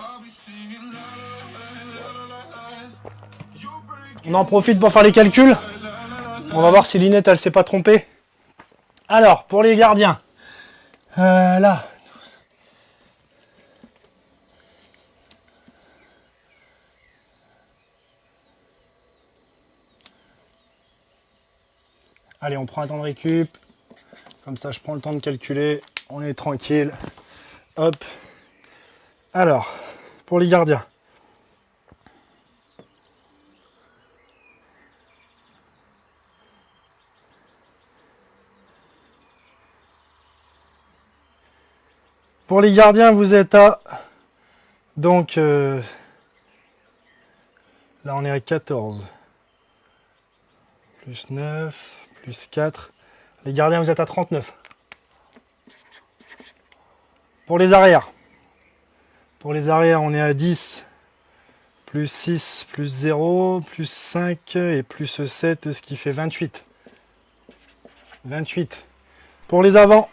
On en profite pour faire les calculs. On va voir si Linette, elle s'est pas trompée. Alors, pour les gardiens. Là. Allez, on prend un temps de récup. Comme ça, je prends le temps de calculer. On est tranquille. Hop. Alors, pour les gardiens. Pour les gardiens, vous êtes à... Donc, là, on est à 14. Plus 9, plus 4. Les gardiens, vous êtes à 39. Pour les arrières. Pour les arrières, on est à 10. Plus 6, plus 0, plus 5 et plus 7, ce qui fait 28. 28. Pour les avants.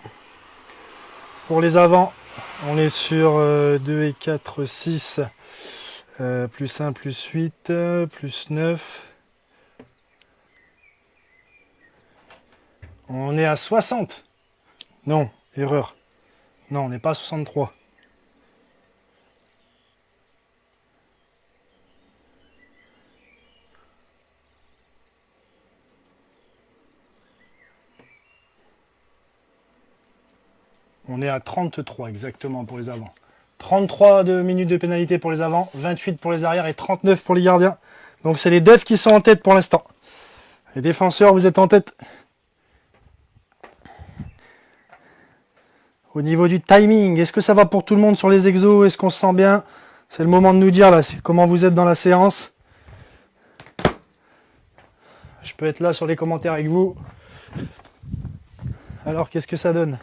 Pour les avants, on est sur 2 et 4, 6. Plus 1, plus 8, plus 9. On est à 60. Non, erreur. Non, on n'est pas à 63. On est à 33 exactement pour les avants. 33 minutes de pénalité pour les avants, 28 pour les arrières et 39 pour les gardiens. Donc c'est les defs qui sont en tête pour l'instant. Les défenseurs, vous êtes en tête. Au niveau du timing, est-ce que ça va pour tout le monde sur les exos? Est-ce qu'on se sent bien? C'est le moment de nous dire là comment vous êtes dans la séance. Je peux être là sur les commentaires avec vous. Alors, qu'est-ce que ça donne?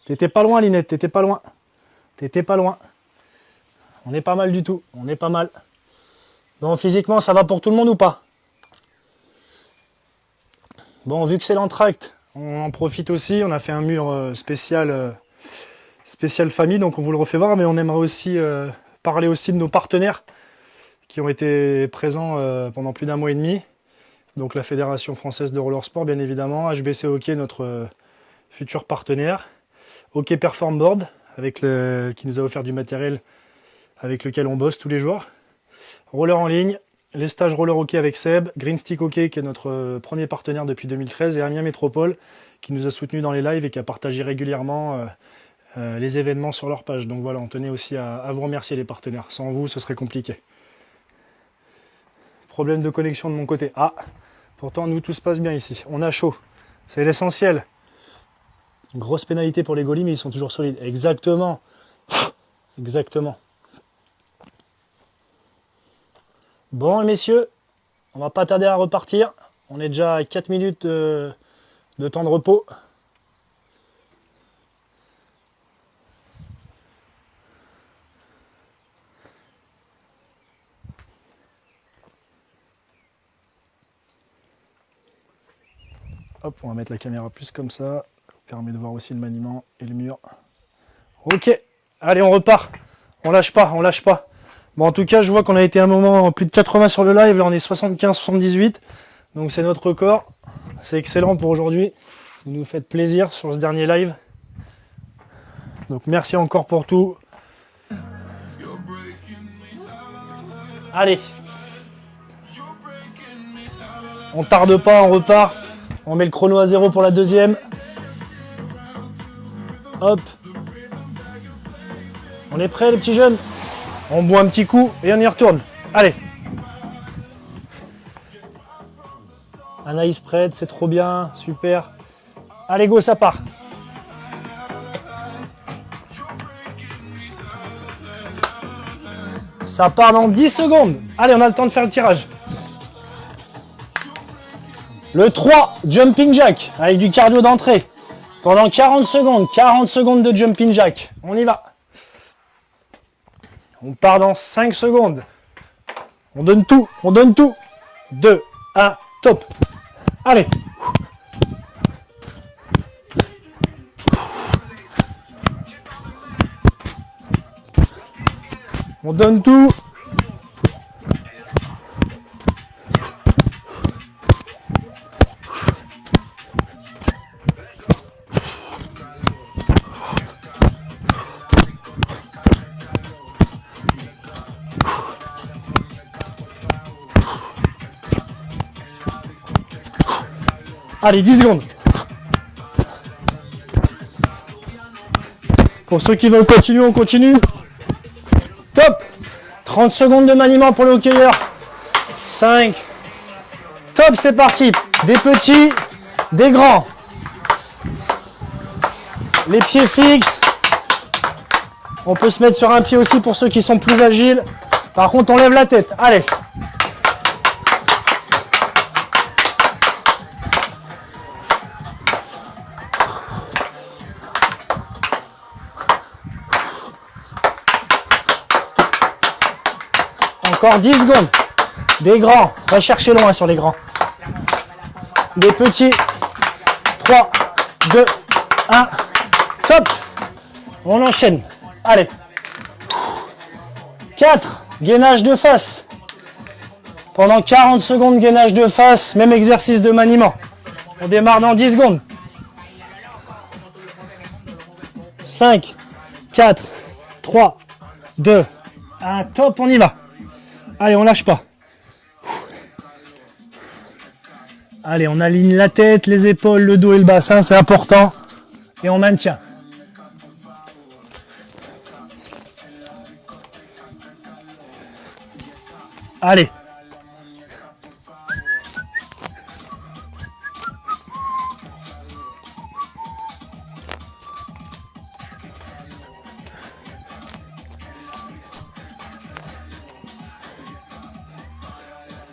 T'étais pas loin, Linette, t'étais pas loin. T'étais pas loin. On est pas mal du tout, on est pas mal. Bon, physiquement, ça va pour tout le monde ou pas? Bon, vu que c'est l'entracte, on en profite aussi. On a fait un mur spécial famille, donc on vous le refait voir. Mais on aimerait aussi parler aussi de nos partenaires qui ont été présents pendant plus d'un mois et demi. Donc la Fédération Française de Roller Sport, bien évidemment. HBC Hockey, notre futur partenaire. Hockey Perform Board, qui nous a offert du matériel avec lequel on bosse tous les jours. Roller en ligne, les stages roller hockey avec Seb, Green Stick Hockey qui est notre premier partenaire depuis 2013 et Amiens Métropole qui nous a soutenus dans les lives et qui a partagé régulièrement les événements sur leur page. Donc voilà, on tenait aussi à vous remercier les partenaires. Sans vous, ce serait compliqué. Problème de connexion de mon côté. Ah, pourtant nous tout se passe bien ici. On a chaud. C'est l'essentiel. Grosse pénalité pour les goalies, mais ils sont toujours solides. Exactement. Exactement. Bon, messieurs, on va pas tarder à repartir. On est déjà à 4 minutes de temps de repos. Hop, on va mettre la caméra plus comme ça. Ça permet de voir aussi le maniement et le mur. Ok, allez, on repart. On lâche pas, on lâche pas. Bon, en tout cas, je vois qu'on a été un moment plus de 80 sur le live. Là, on est 75-78. Donc, c'est notre record. C'est excellent pour aujourd'hui. Vous nous faites plaisir sur ce dernier live. Donc, merci encore pour tout. Allez. On tarde pas, on repart. On met le chrono à 0 pour la deuxième. Hop. On est prêts les petits jeunes? On boit un petit coup et on y retourne. Allez. Anaïs prête, c'est trop bien, super. Allez go, ça part. Ça part dans 10 secondes. Allez, on a le temps de faire le tirage. Le 3, jumping jack, avec du cardio d'entrée. Pendant 40 secondes de jumping jack. On y va. On part dans 5 secondes. On donne tout, on donne tout. 2, 1, top. Allez. On donne tout. Allez, 10 secondes. Pour ceux qui veulent continuer, on continue. Top. 30 secondes de maniement pour le hockeyeur. 5. Top, c'est parti. Des petits, des grands. Les pieds fixes. On peut se mettre sur un pied aussi pour ceux qui sont plus agiles. Par contre, on lève la tête. Allez. Encore 10 secondes. Des grands. Va chercher loin sur les grands. Des petits. 3, 2, 1. Top. On enchaîne. Allez. 4. Gainage de face. Pendant 40 secondes, gainage de face. Même exercice de maniement. On démarre dans 10 secondes. 5, 4, 3, 2, 1. Top, on y va. Allez, on lâche pas. Allez, on aligne la tête, les épaules, le dos et le bassin, c'est important. Et on maintient. Allez.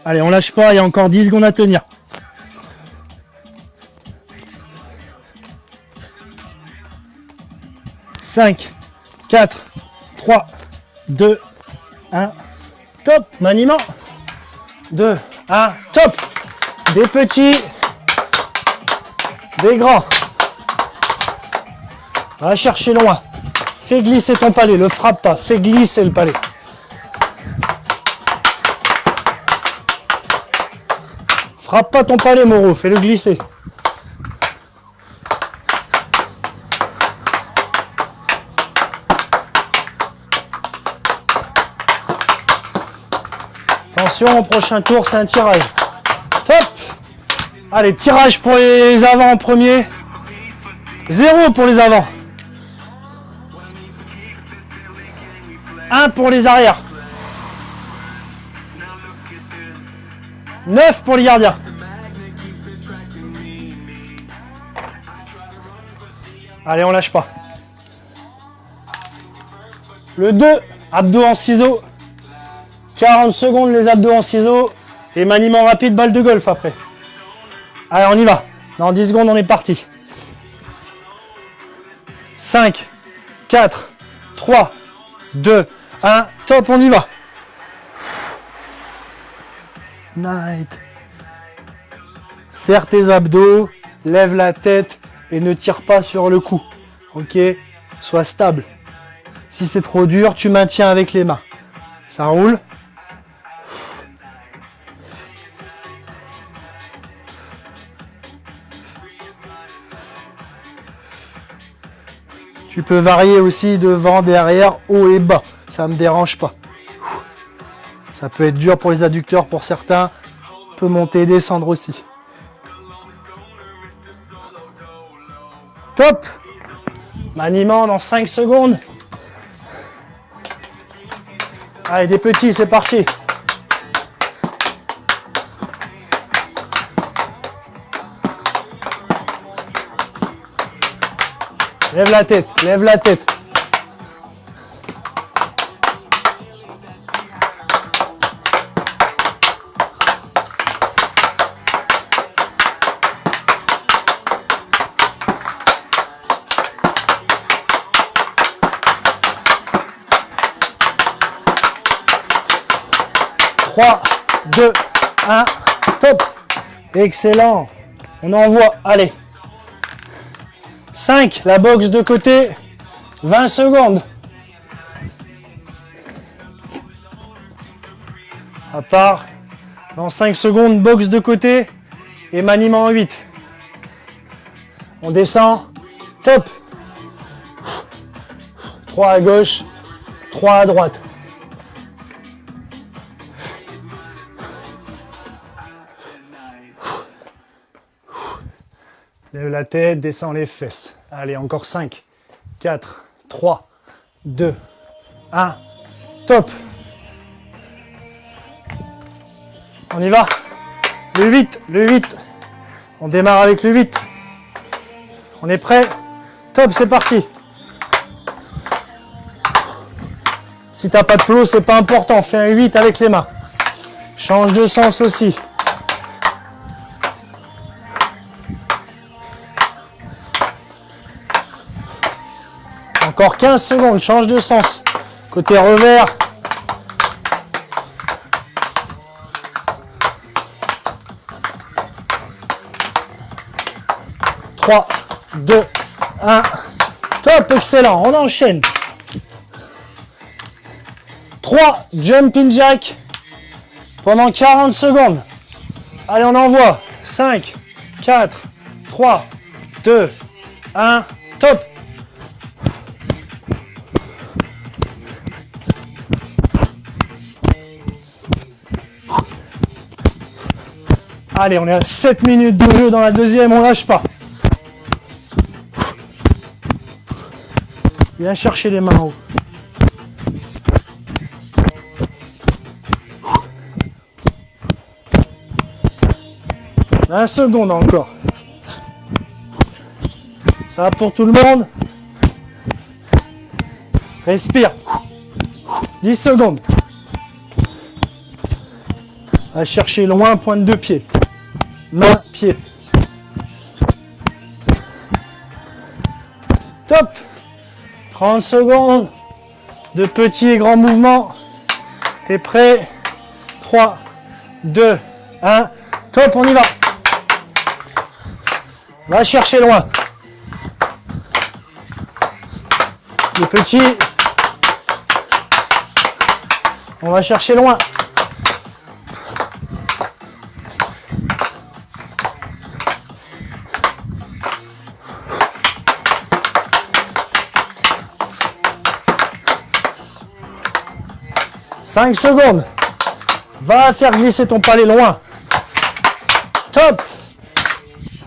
Allez, on lâche pas, il y a encore 10 secondes à tenir. « 5, 4, 3, 2, 1. Top, maniement. 2, 1, top. Des petits, des grands. Va chercher loin. Fais glisser ton palais, le frappe pas. Fais glisser le palais. Frappe pas ton palais, Moreau, fais-le glisser. Attention, au prochain tour, c'est un tirage. Top. Allez, tirage pour les avants en premier. 0 pour les avants. 1 pour les arrières. 9 pour les gardiens. Allez, on lâche pas. Le 2, abdos en ciseaux. 40 secondes les abdos en ciseaux. Et maniement rapide, balle de golf après. Allez, on y va. Dans 10 secondes, on est parti. 5, 4, 3, 2, 1. Top, on y va. Night. Serre tes abdos, lève la tête et ne tire pas sur le cou. Ok? Sois stable. Si c'est trop dur, tu maintiens avec les mains. Ça roule. Tu peux varier aussi devant, derrière, haut et bas. Ça ne me dérange pas. Ça peut être dur pour les adducteurs, pour certains. On peut monter et descendre aussi. Top! Maniement dans 5 secondes. Allez, des petits, c'est parti. Lève la tête, lève la tête. Trois, 2, 1, top. Excellent. On envoie, allez. 5, la boxe de côté, 20 secondes. À part, dans 5 secondes, boxe de côté et maniement en 8. On descend, top. 3 à gauche, 3 à droite. Lève la tête, descends les fesses. Allez, encore 5, 4, 3, 2, 1. Top. On y va. Le 8, le 8. On démarre avec le 8. On est prêt? Top, c'est parti. Si tu n'as pas de plot, c'est pas important. Fais un 8 avec les mains. Change de sens aussi. Encore 15 secondes, change de sens. Côté revers. Trois, 2, 1. Top, excellent. On enchaîne. 3 jumping jack pendant 40 secondes. Allez, on envoie. 5, 4, 3, 2, 1. Top. Allez, on est à 7 minutes de jeu dans la deuxième, on lâche pas. Viens chercher les mains en haut. Un second encore. Ça va pour tout le monde. Respire. 10 secondes. Va chercher loin, pointe de pied. Main, pied. Top. 30 secondes de petits et grands mouvements. T'es prêt? 3, 2, 1. Top, on y va. Va chercher loin. Les petits. On va chercher loin. « 5 secondes. Va faire glisser ton palais loin. Top.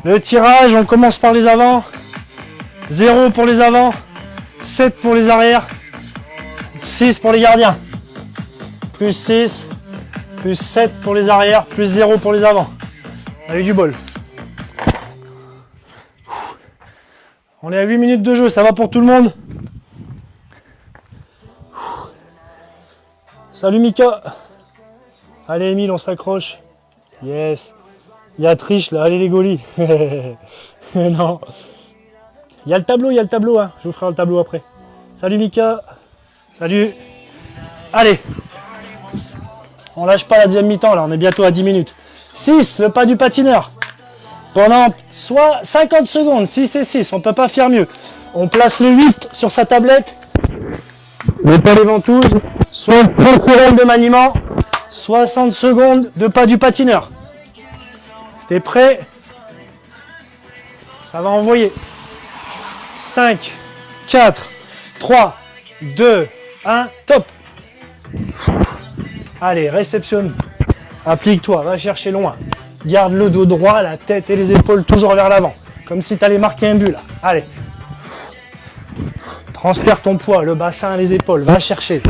Le tirage, on commence par les avants. 0 pour les avants. 7 pour les arrières. 6 pour les gardiens. Plus 6. plus 7 pour les arrières, plus 0 pour les avants. On a eu du bol. On est à 8 minutes de jeu, ça va pour tout le monde? Salut Mika. Allez Emile, on s'accroche. Yes. Il y a triche là, allez les golis. Non. Il y a le tableau, hein. Je vous ferai le tableau après. Salut Mika. Salut. Allez. On lâche pas la deuxième mi-temps là, on est bientôt à 10 minutes. 6, le pas du patineur. Pendant soit 50 secondes, 6 et 6, on peut pas faire mieux. On place le 8 sur sa tablette. Le pas des ventouses. Soit 30 secondes de maniement. 60 secondes de pas du patineur. T'es prêt? Ça va envoyer. 5, 4, 3, 2, 1, top. Allez, réceptionne. Applique-toi, va chercher loin. Garde le dos droit, la tête et les épaules toujours vers l'avant. Comme si tu allais marquer un but là. Allez. Transfère ton poids, le bassin, les épaules. Va chercher.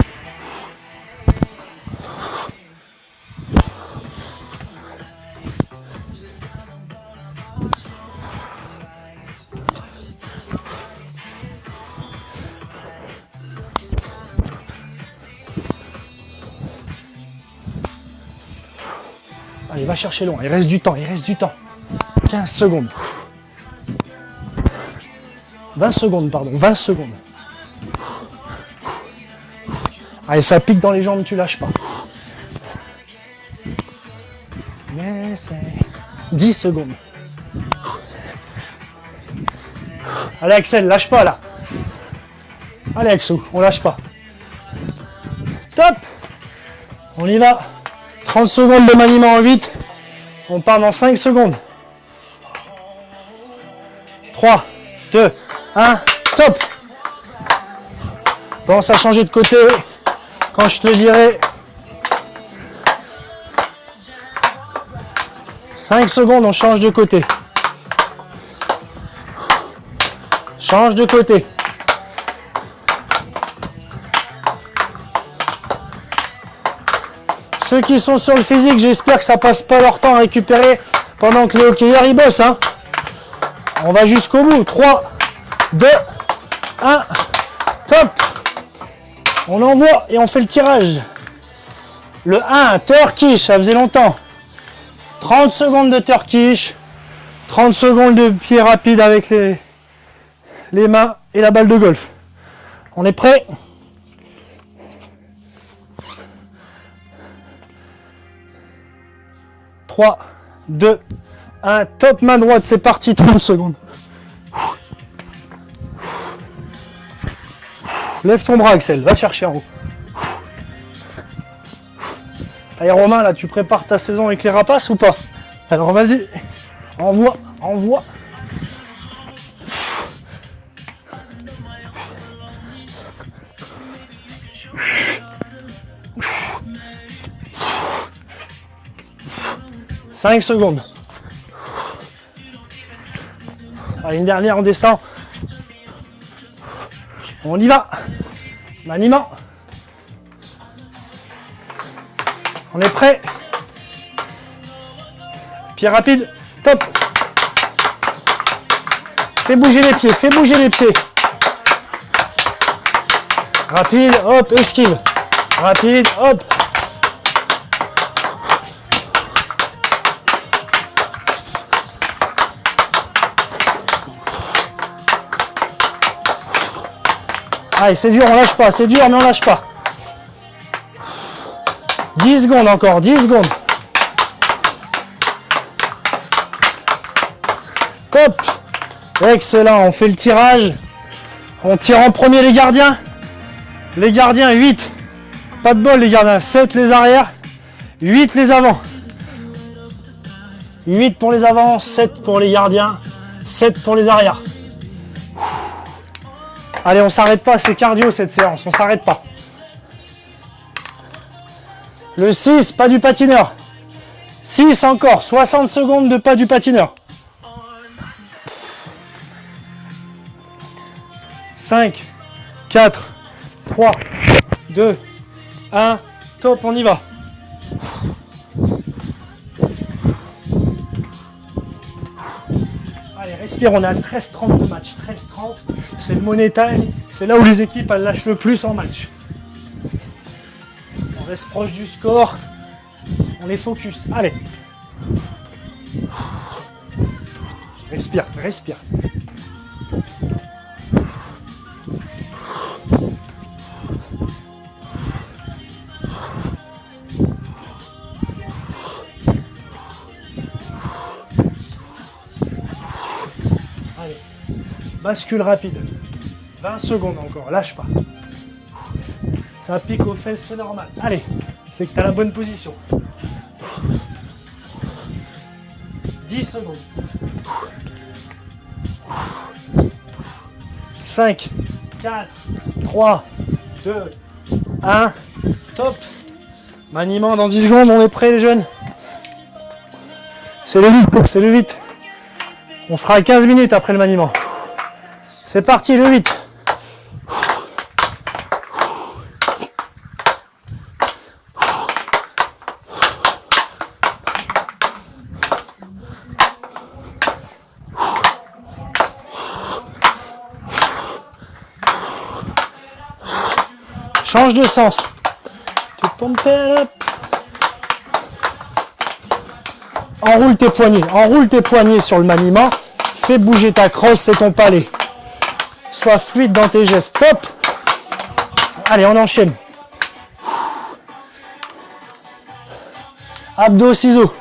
Allez, va chercher loin. Il reste du temps, 15 secondes. 20 secondes, pardon. 20 secondes. Allez, ça pique dans les jambes, tu lâches pas. 10 secondes. Allez Axel, lâche pas là. Allez Axou, on lâche pas. Top. On y va. 30 secondes de maniement en 8. On part dans 5 secondes. 3, 2, 1, top. Pense à changer de côté quand je te le dirai. 5 secondes, on change de côté. Change de côté. Ceux qui sont sur le physique, j'espère que ça passe pas leur temps à récupérer pendant que les hockeyeurs ils bossent. Hein. On va jusqu'au bout. 3, 2, 1, top. On envoie et on fait le tirage. Le 1, Turkish, ça faisait longtemps. 30 secondes de Turkish. 30 secondes de pied rapide avec les mains et la balle de golf. On est prêt? « 3, 2, 1, top, main droite, c'est parti, 30 secondes. Lève ton bras, Axel, va chercher en haut. Allez, Romain, là, tu prépares ta saison avec les rapaces ou pas? Alors, vas-y, envoie, envoie. « 5 secondes. Allez, une dernière, on descend. On y va. Maniement. On est prêt. Pied rapide. Top. Fais bouger les pieds. Fais bouger les pieds. Rapide. Hop. Esquive. Rapide. Hop. Allez, c'est dur, on lâche pas. C'est dur, mais on lâche pas. 10 secondes encore, 10 secondes. Top. Excellent, on fait le tirage. On tire en premier les gardiens. Les gardiens, 8. Pas de bol, les gardiens. 7 les arrières, 8 les avants. 8 pour les avants, 7 pour les gardiens, 7 pour les arrières. Allez, on s'arrête pas, c'est cardio cette séance, on s'arrête pas. Le 6, pas du patineur. 6 encore, 60 secondes de pas du patineur. 5, 4, 3, 2, 1, top, on y va. Respire, on est à 13-30 de match. 13-30, c'est le money time. C'est là où les équipes elles lâchent le plus en match. On reste proche du score. On est focus. Allez. Respire, respire. Allez. Bascule rapide. 20 secondes encore, lâche pas. Ça pique aux fesses, c'est normal. Allez, c'est que tu as la bonne position. 10 secondes. 5, 4, 3, 2, 1. Top. Maniement dans 10 secondes, on est prêt les jeunes. C'est le 8, c'est le 8. On sera à 15 minutes après le maniement. C'est parti, le 8. Change de sens. Tu pompes up. Enroule tes poignets sur le maniement. Fais bouger ta crosse, c'est ton palais. Sois fluide dans tes gestes. Top. Allez, on enchaîne. Abdos, ciseaux.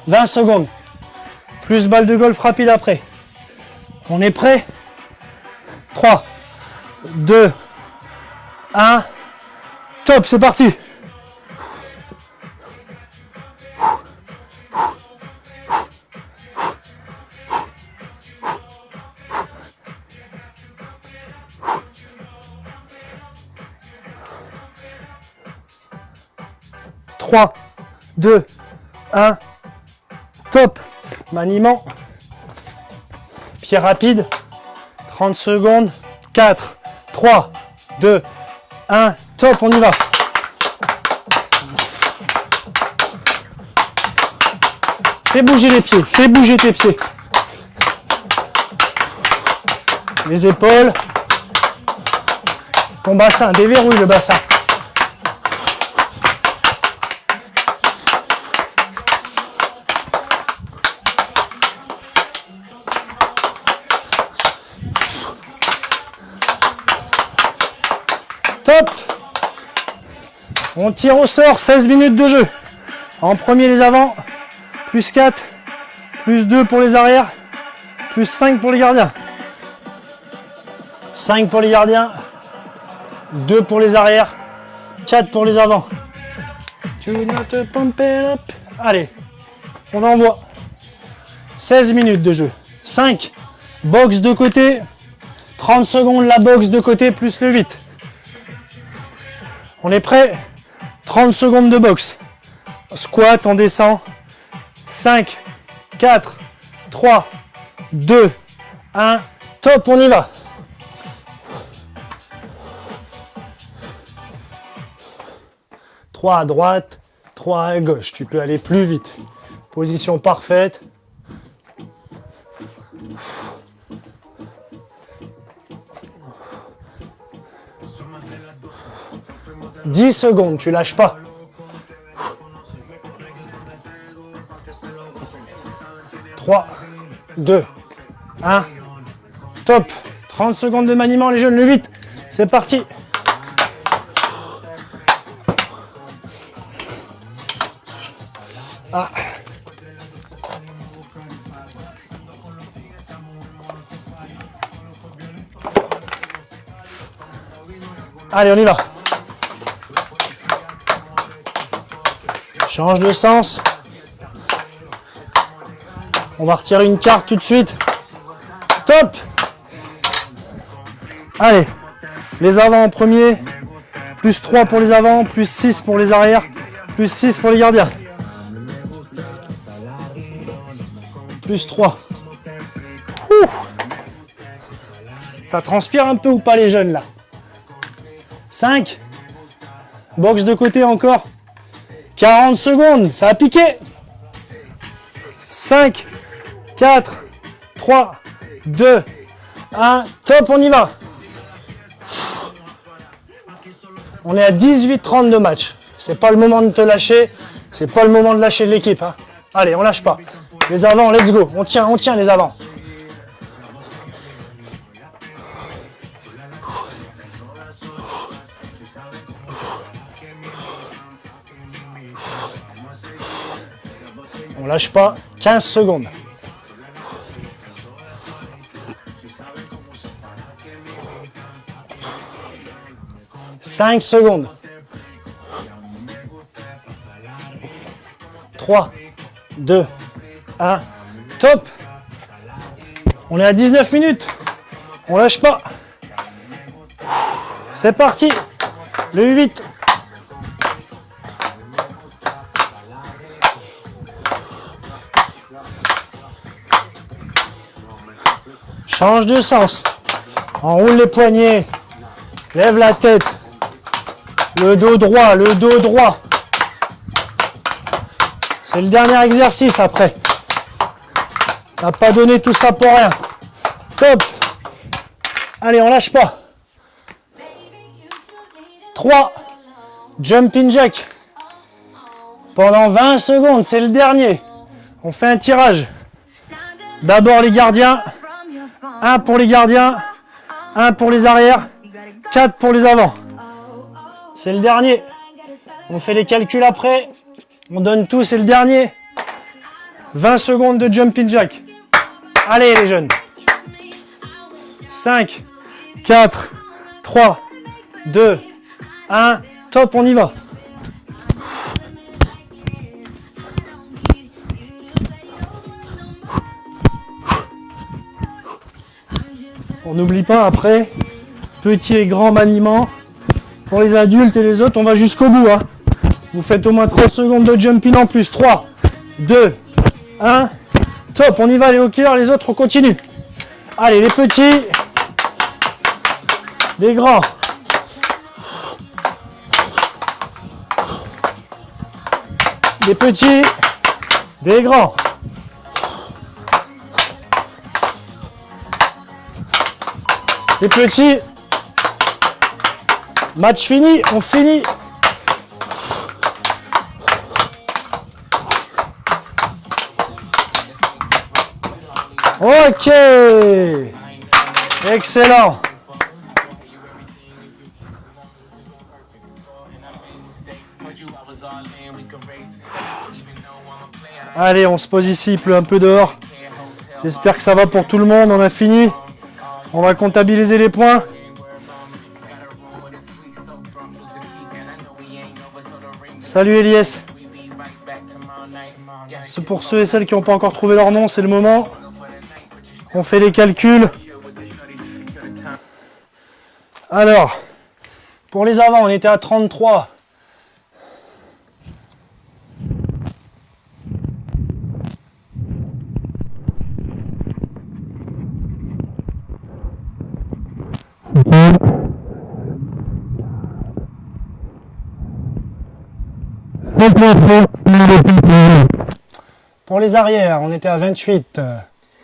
20 secondes. Plus balle de golf rapide après. On est prêt? 3, 2, 1. Top, c'est parti. Trois, 2, 1. Top. Maniement. Pied rapide. 30 secondes. 4, 3, 2, 1. Top, on y va. Fais bouger les pieds. Fais bouger tes pieds. Les épaules. Ton bassin. Déverrouille le bassin. Top. On tire au sort, 16 minutes de jeu. En premier les avants, plus 4, plus 2 pour les arrières, plus 5 pour les gardiens. 5 pour les gardiens, 2 pour les arrières, 4 pour les avants. Tu ne te pump up. Allez, on envoie. 16 minutes de jeu. 5, boxe de côté, 30 secondes la boxe de côté plus le 8. On est prêt? 30 secondes de boxe. Squat, on descend. 5, 4, 3, 2, 1. Top, on y va. Trois à droite, 3 à gauche. Tu peux aller plus vite. Position parfaite. « 10 secondes, tu lâches pas. » 3, 2, 1. Top. 30 secondes de maniement, les jeunes, le 8. C'est parti. Ah. Allez, on y va. Change de sens. On va retirer une carte tout de suite. Top. Allez, les avants en premier. Plus 3 pour les avants, plus 6 pour les arrières, plus 6 pour les gardiens. Plus 3. Ouh. Ça transpire un peu ou pas les jeunes là? 5. Boxe de côté encore. 40 secondes, ça a piqué. 5, 4, 3, 2, 1. Top, on y va. On est à 18-30 de match. C'est pas le moment de te lâcher. C'est pas le moment de lâcher l'équipe. Hein. Allez, on lâche pas. Les avants, let's go. On tient les avants. On lâche pas. 15 secondes. « 5 secondes. 3, 2, 1. Top. On est à 19 minutes. On lâche pas. C'est parti. Le 8. Change de sens. Enroule les poignets. Lève la tête. Le dos droit, le dos droit. C'est le dernier exercice après. T'as pas donné tout ça pour rien. Top. Allez, on lâche pas. 3. Jumping jack. Pendant 20 secondes, c'est le dernier. On fait un tirage. D'abord les gardiens. 1 pour les gardiens. 1 pour les arrières. 4 pour les avants. C'est le dernier. On fait les calculs après. On donne tout, c'est le dernier. 20 secondes de jumping jack. Allez les jeunes. 5, 4, 3, 2, 1. Top, on y va. On n'oublie pas après, petit et grand maniement. Pour les adultes et les autres, on va jusqu'au bout. Hein. Vous faites au moins 30 secondes de jumping en plus. 3, 2, 1. Top, on y va les hockeyeurs, les autres on continue. Allez, les petits, les grands. Des petits, des grands. Les petits. Match fini, on finit. Ok. Excellent. Allez, on se pose ici, il pleut un peu dehors. J'espère que ça va pour tout le monde, on a fini. On va comptabiliser les points. Salut Elias. C'est pour ceux et celles qui n'ont pas encore trouvé leur nom, c'est le moment. On fait les calculs. Alors, pour les avants, on était à 33. Pour les arrières, on était à 28,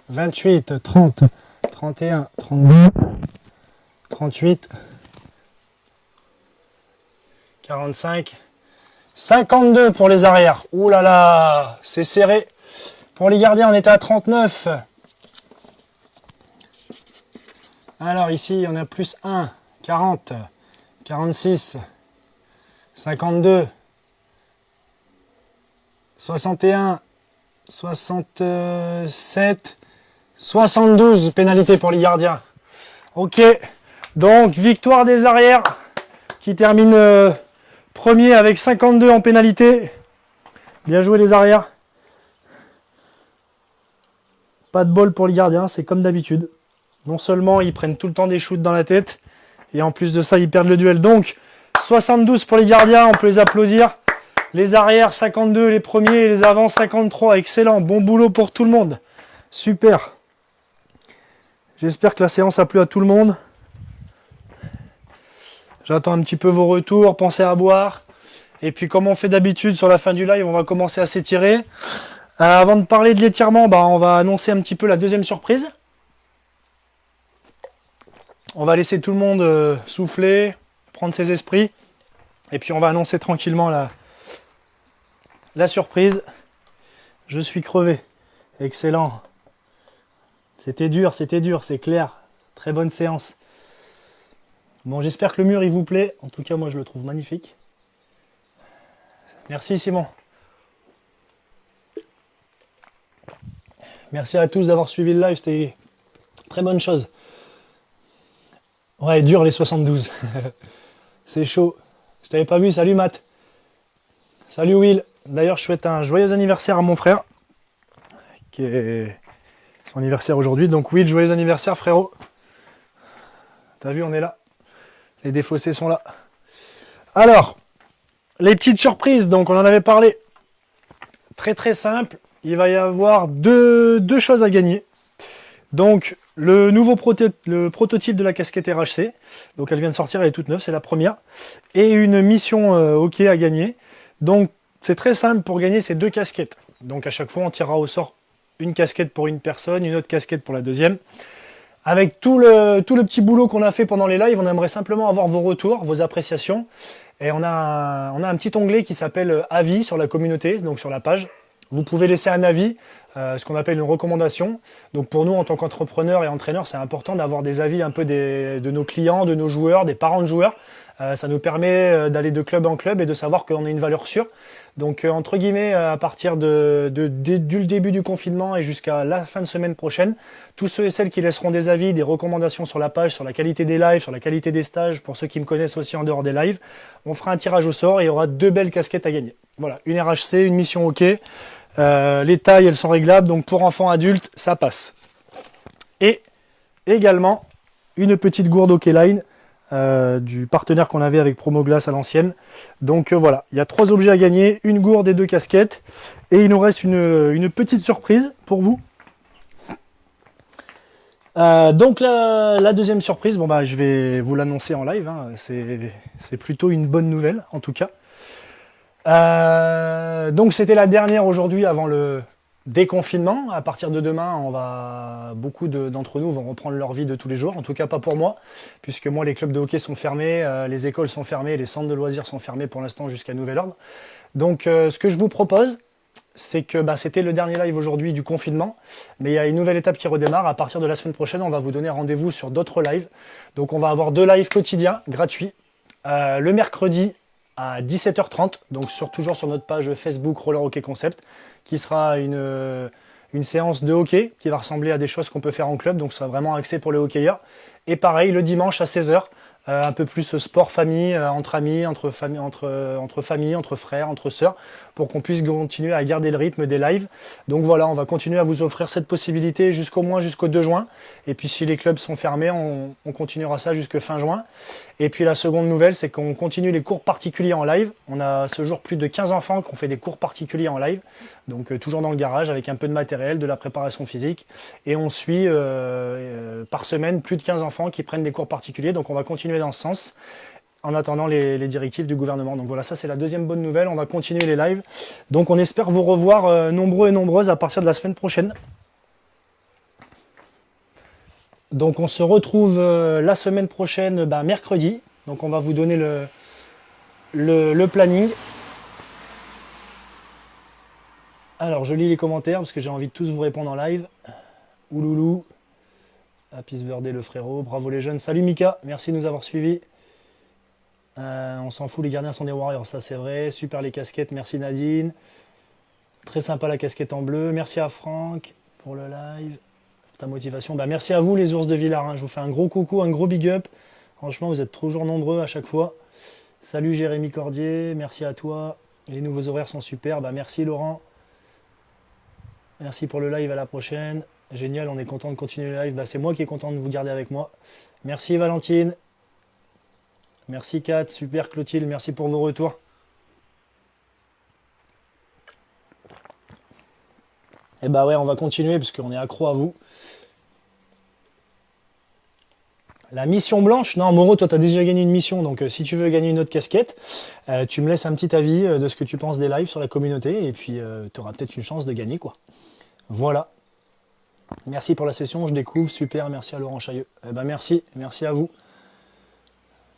28, 30, 31, 32, 38, 45, 52 pour les arrières. Ouh là là, c'est serré. Pour les gardiens, on était à 39. Alors ici, on a plus 1, 40, 46, 52, 61, 67, 72 pénalités pour les gardiens. Ok, donc victoire des arrières qui termine premier avec 52 en pénalité. Bien joué les arrières. Pas de bol pour les gardiens, c'est comme d'habitude. Non seulement ils prennent tout le temps des shoots dans la tête, et en plus de ça ils perdent le duel. Donc 72 pour les gardiens, on peut les applaudir. Les arrières 52, les premiers, et les avants 53. Excellent, bon boulot pour tout le monde. Super. J'espère que la séance a plu à tout le monde. J'attends un petit peu vos retours, pensez à boire. Et puis comme on fait d'habitude sur la fin du live, on va commencer à s'étirer. Avant de parler de l'étirement, bah, on va annoncer un petit peu la deuxième surprise. On va laisser tout le monde souffler, prendre ses esprits. Et puis on va annoncer tranquillement la surprise. Je suis crevé. Excellent. C'était dur, c'est clair. Très bonne séance. Bon, j'espère que le mur il vous plaît. En tout cas, moi je le trouve magnifique. Merci Simon. Merci à tous d'avoir suivi le live, c'était très bonne chose. Ouais, dur les 72. C'est chaud. Je t'avais pas vu, salut Matt. Salut Will. D'ailleurs, je souhaite un joyeux anniversaire à mon frère, qui est son anniversaire aujourd'hui. Donc Will, joyeux anniversaire frérot. T'as vu, on est là. Les défaussés sont là. Alors, les petites surprises, donc on en avait parlé. Très très simple. Il va y avoir deux choses à gagner. Donc, le nouveau le prototype de la casquette RHC. Donc, elle vient de sortir, elle est toute neuve, c'est la première. Et une mission hockey à gagner. Donc, c'est très simple pour gagner ces deux casquettes. Donc, à chaque fois, on tirera au sort une casquette pour une personne, une autre casquette pour la deuxième. Avec tout le petit boulot qu'on a fait pendant les lives, on aimerait simplement avoir vos retours, vos appréciations. Et on a un petit onglet qui s'appelle avis sur la communauté, donc sur la page. Vous pouvez laisser un avis, ce qu'on appelle une recommandation. Donc pour nous, en tant qu'entrepreneurs et entraîneurs, c'est important d'avoir des avis un peu de nos clients, de nos joueurs, des parents de joueurs. Ça nous permet d'aller de club en club et de savoir qu'on a une valeur sûre. Donc entre guillemets, à partir du début du confinement et jusqu'à la fin de semaine prochaine, tous ceux et celles qui laisseront des avis, des recommandations sur la page, sur la qualité des lives, sur la qualité des stages, pour ceux qui me connaissent aussi en dehors des lives, on fera un tirage au sort et il y aura deux belles casquettes à gagner. Voilà, une RHC, une mission hockey. Les tailles, elles sont réglables, donc pour enfants adultes, ça passe. Et également, une petite gourde Hockey Line du partenaire qu'on avait avec Promoglass à l'ancienne. Donc voilà, il y a 3 objets à gagner, une gourde et 2 casquettes. Et il nous reste une petite surprise pour vous. Donc la deuxième surprise, bon bah je vais vous l'annoncer en live, hein. C'est plutôt une bonne nouvelle en tout cas. Donc c'était la dernière aujourd'hui avant le déconfinement. À partir de demain, beaucoup d'entre nous vont reprendre leur vie de tous les jours. En tout cas pas pour moi, puisque moi les clubs de hockey sont fermés, les écoles sont fermées, les centres de loisirs sont fermés pour l'instant jusqu'à nouvel ordre. Donc ce que je vous propose, c'est que c'était le dernier live aujourd'hui du confinement, mais il y a une nouvelle étape qui redémarre. À partir de la semaine prochaine, on va vous donner rendez-vous sur d'autres lives. Donc on va avoir 2 lives quotidiens gratuits. Le mercredi à 17h30, donc toujours sur notre page Facebook Roller Hockey Concept, qui sera une séance de hockey qui va ressembler à des choses qu'on peut faire en club, donc ça sera vraiment axé pour les hockeyeurs. Et pareil, le dimanche à 16h, un peu plus sport famille, entre amis, entre familles, entre frères, entre sœurs, pour qu'on puisse continuer à garder le rythme des lives. Donc voilà, on va continuer à vous offrir cette possibilité jusqu'au 2 juin. Et puis si les clubs sont fermés, on continuera ça jusqu'à fin juin. Et puis la seconde nouvelle, c'est qu'on continue les cours particuliers en live. On a à ce jour plus de 15 enfants qui ont fait des cours particuliers en live. Donc toujours dans le garage avec un peu de matériel, de la préparation physique. Et on suit par semaine plus de 15 enfants qui prennent des cours particuliers. Donc on va continuer dans ce sens en attendant les directives du gouvernement. Donc voilà, ça c'est la deuxième bonne nouvelle. On va continuer les lives. Donc on espère vous revoir nombreux et nombreuses à partir de la semaine prochaine. Donc on se retrouve la semaine prochaine, mercredi. Donc on va vous donner le planning. Alors je lis les commentaires parce que j'ai envie de tous vous répondre en live. Ouloulou. Happy birthday le frérot. Bravo les jeunes. Salut Mika, merci de nous avoir suivis. On s'en fout, les gardiens sont des Warriors, ça c'est vrai. Super les casquettes, merci Nadine. Très sympa la casquette en bleu. Merci à Franck pour le live, pour ta motivation. Merci à vous les ours de Villars, hein. Je vous fais un gros coucou, un gros big up. Franchement, vous êtes toujours nombreux à chaque fois. Salut Jérémy Cordier, merci à toi. Les nouveaux horaires sont super, merci Laurent. Merci pour le live, à la prochaine. Génial, on est content de continuer le live. C'est moi qui est content de vous garder avec moi. Merci Valentine. Merci Kat, super Clotilde, merci pour vos retours. Et ouais, on va continuer parce qu'on est accro à vous. La mission blanche? Non, Moreau, toi, tu as déjà gagné une mission, donc si tu veux gagner une autre casquette, tu me laisses un petit avis de ce que tu penses des lives sur la communauté, et puis tu auras peut-être une chance de gagner, quoi. Voilà. Merci pour la session, je découvre, super, merci à Laurent Chailleux. Eh ben merci à vous.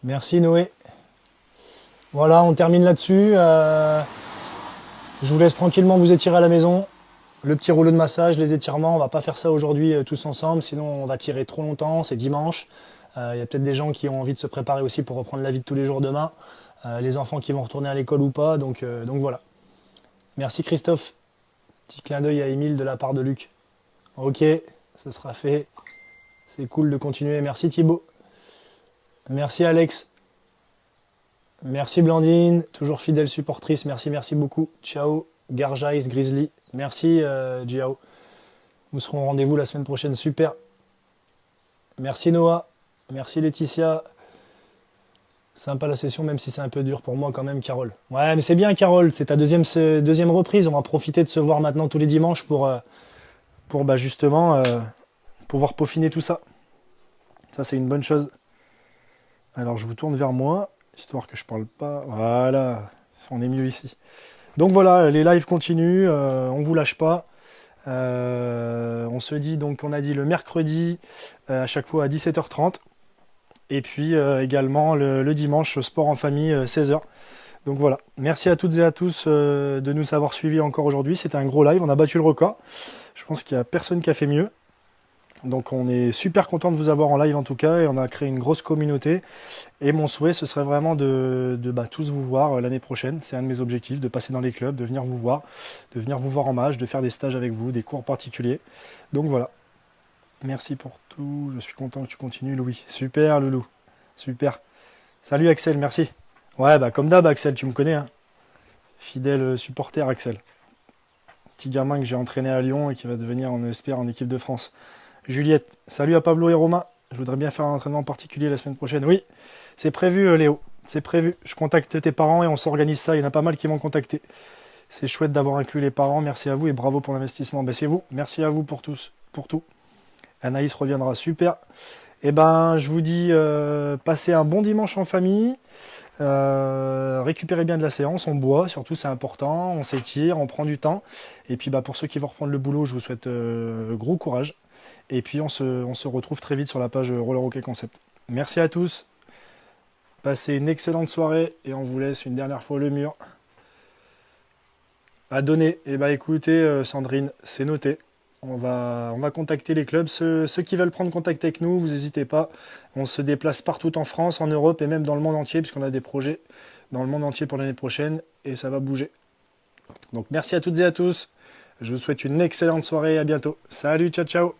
Merci Noé. Voilà, on termine là-dessus. Je vous laisse tranquillement vous étirer à la maison. Le petit rouleau de massage, les étirements, on va pas faire ça aujourd'hui tous ensemble, sinon on va tirer trop longtemps, c'est dimanche. Il y a peut-être des gens qui ont envie de se préparer aussi pour reprendre la vie de tous les jours demain. Les enfants qui vont retourner à l'école ou pas, donc voilà. Merci Christophe. Petit clin d'œil à Émile de la part de Luc. Ok, ça sera fait. C'est cool de continuer. Merci Thibaut. Merci Alex. Merci Blandine, toujours fidèle supportrice. Merci beaucoup. Ciao, Garjais, Grizzly. Merci Jiao. Nous serons au rendez-vous la semaine prochaine. Super. Merci Noah. Merci Laetitia. Sympa la session, même si c'est un peu dur pour moi quand même, Carole. Ouais, mais c'est bien, Carole. C'est ta deuxième reprise. On va profiter de se voir maintenant tous les dimanches pour justement pouvoir peaufiner tout ça. Ça, c'est une bonne chose. Alors, je vous tourne vers moi, histoire que je parle pas. Voilà, on est mieux ici. Donc voilà, les lives continuent, on vous lâche pas. On se dit, donc on a dit le mercredi, à chaque fois à 17h30. Et puis également le dimanche, sport en famille, 16h. Donc voilà, merci à toutes et à tous de nous avoir suivis encore aujourd'hui. C'était un gros live, on a battu le record. Je pense qu'il n'y a personne qui a fait mieux. Donc on est super content de vous avoir en live en tout cas, et on a créé une grosse communauté. Et mon souhait, ce serait vraiment de tous vous voir l'année prochaine. C'est un de mes objectifs, de passer dans les clubs, de venir vous voir en match, de faire des stages avec vous, des cours particuliers. Donc voilà. Merci pour tout, je suis content que tu continues Louis. Super Loulou, super. Salut Axel, merci. Ouais, comme d'hab Axel, tu me connais, hein. Fidèle supporter Axel. Petit gamin que j'ai entraîné à Lyon et qui va devenir, on espère, en équipe de France. Juliette, salut à Pablo et Romain. Je voudrais bien faire un entraînement particulier la semaine prochaine. Oui, c'est prévu Léo, c'est prévu. Je contacte tes parents et on s'organise ça. Il y en a pas mal qui m'ont contacté. C'est chouette d'avoir inclus les parents. Merci à vous et bravo pour l'investissement. C'est vous. Merci à vous pour tout. Anaïs reviendra, super. Et je vous dis, passez un bon dimanche en famille. Récupérez bien de la séance, on boit, surtout c'est important, on s'étire, on prend du temps. Et puis pour ceux qui vont reprendre le boulot, je vous souhaite gros courage. Et puis on se retrouve très vite sur la page Roller Hockey Concept. Merci à tous. Passez une excellente soirée et on vous laisse une dernière fois le mur. À donner. Et écoutez, Sandrine, c'est noté. On va contacter les clubs. Ceux qui veulent prendre contact avec nous, vous n'hésitez pas. On se déplace partout en France, en Europe et même dans le monde entier, puisqu'on a des projets dans le monde entier pour l'année prochaine et ça va bouger. Donc merci à toutes et à tous. Je vous souhaite une excellente soirée et à bientôt. Salut, ciao, ciao.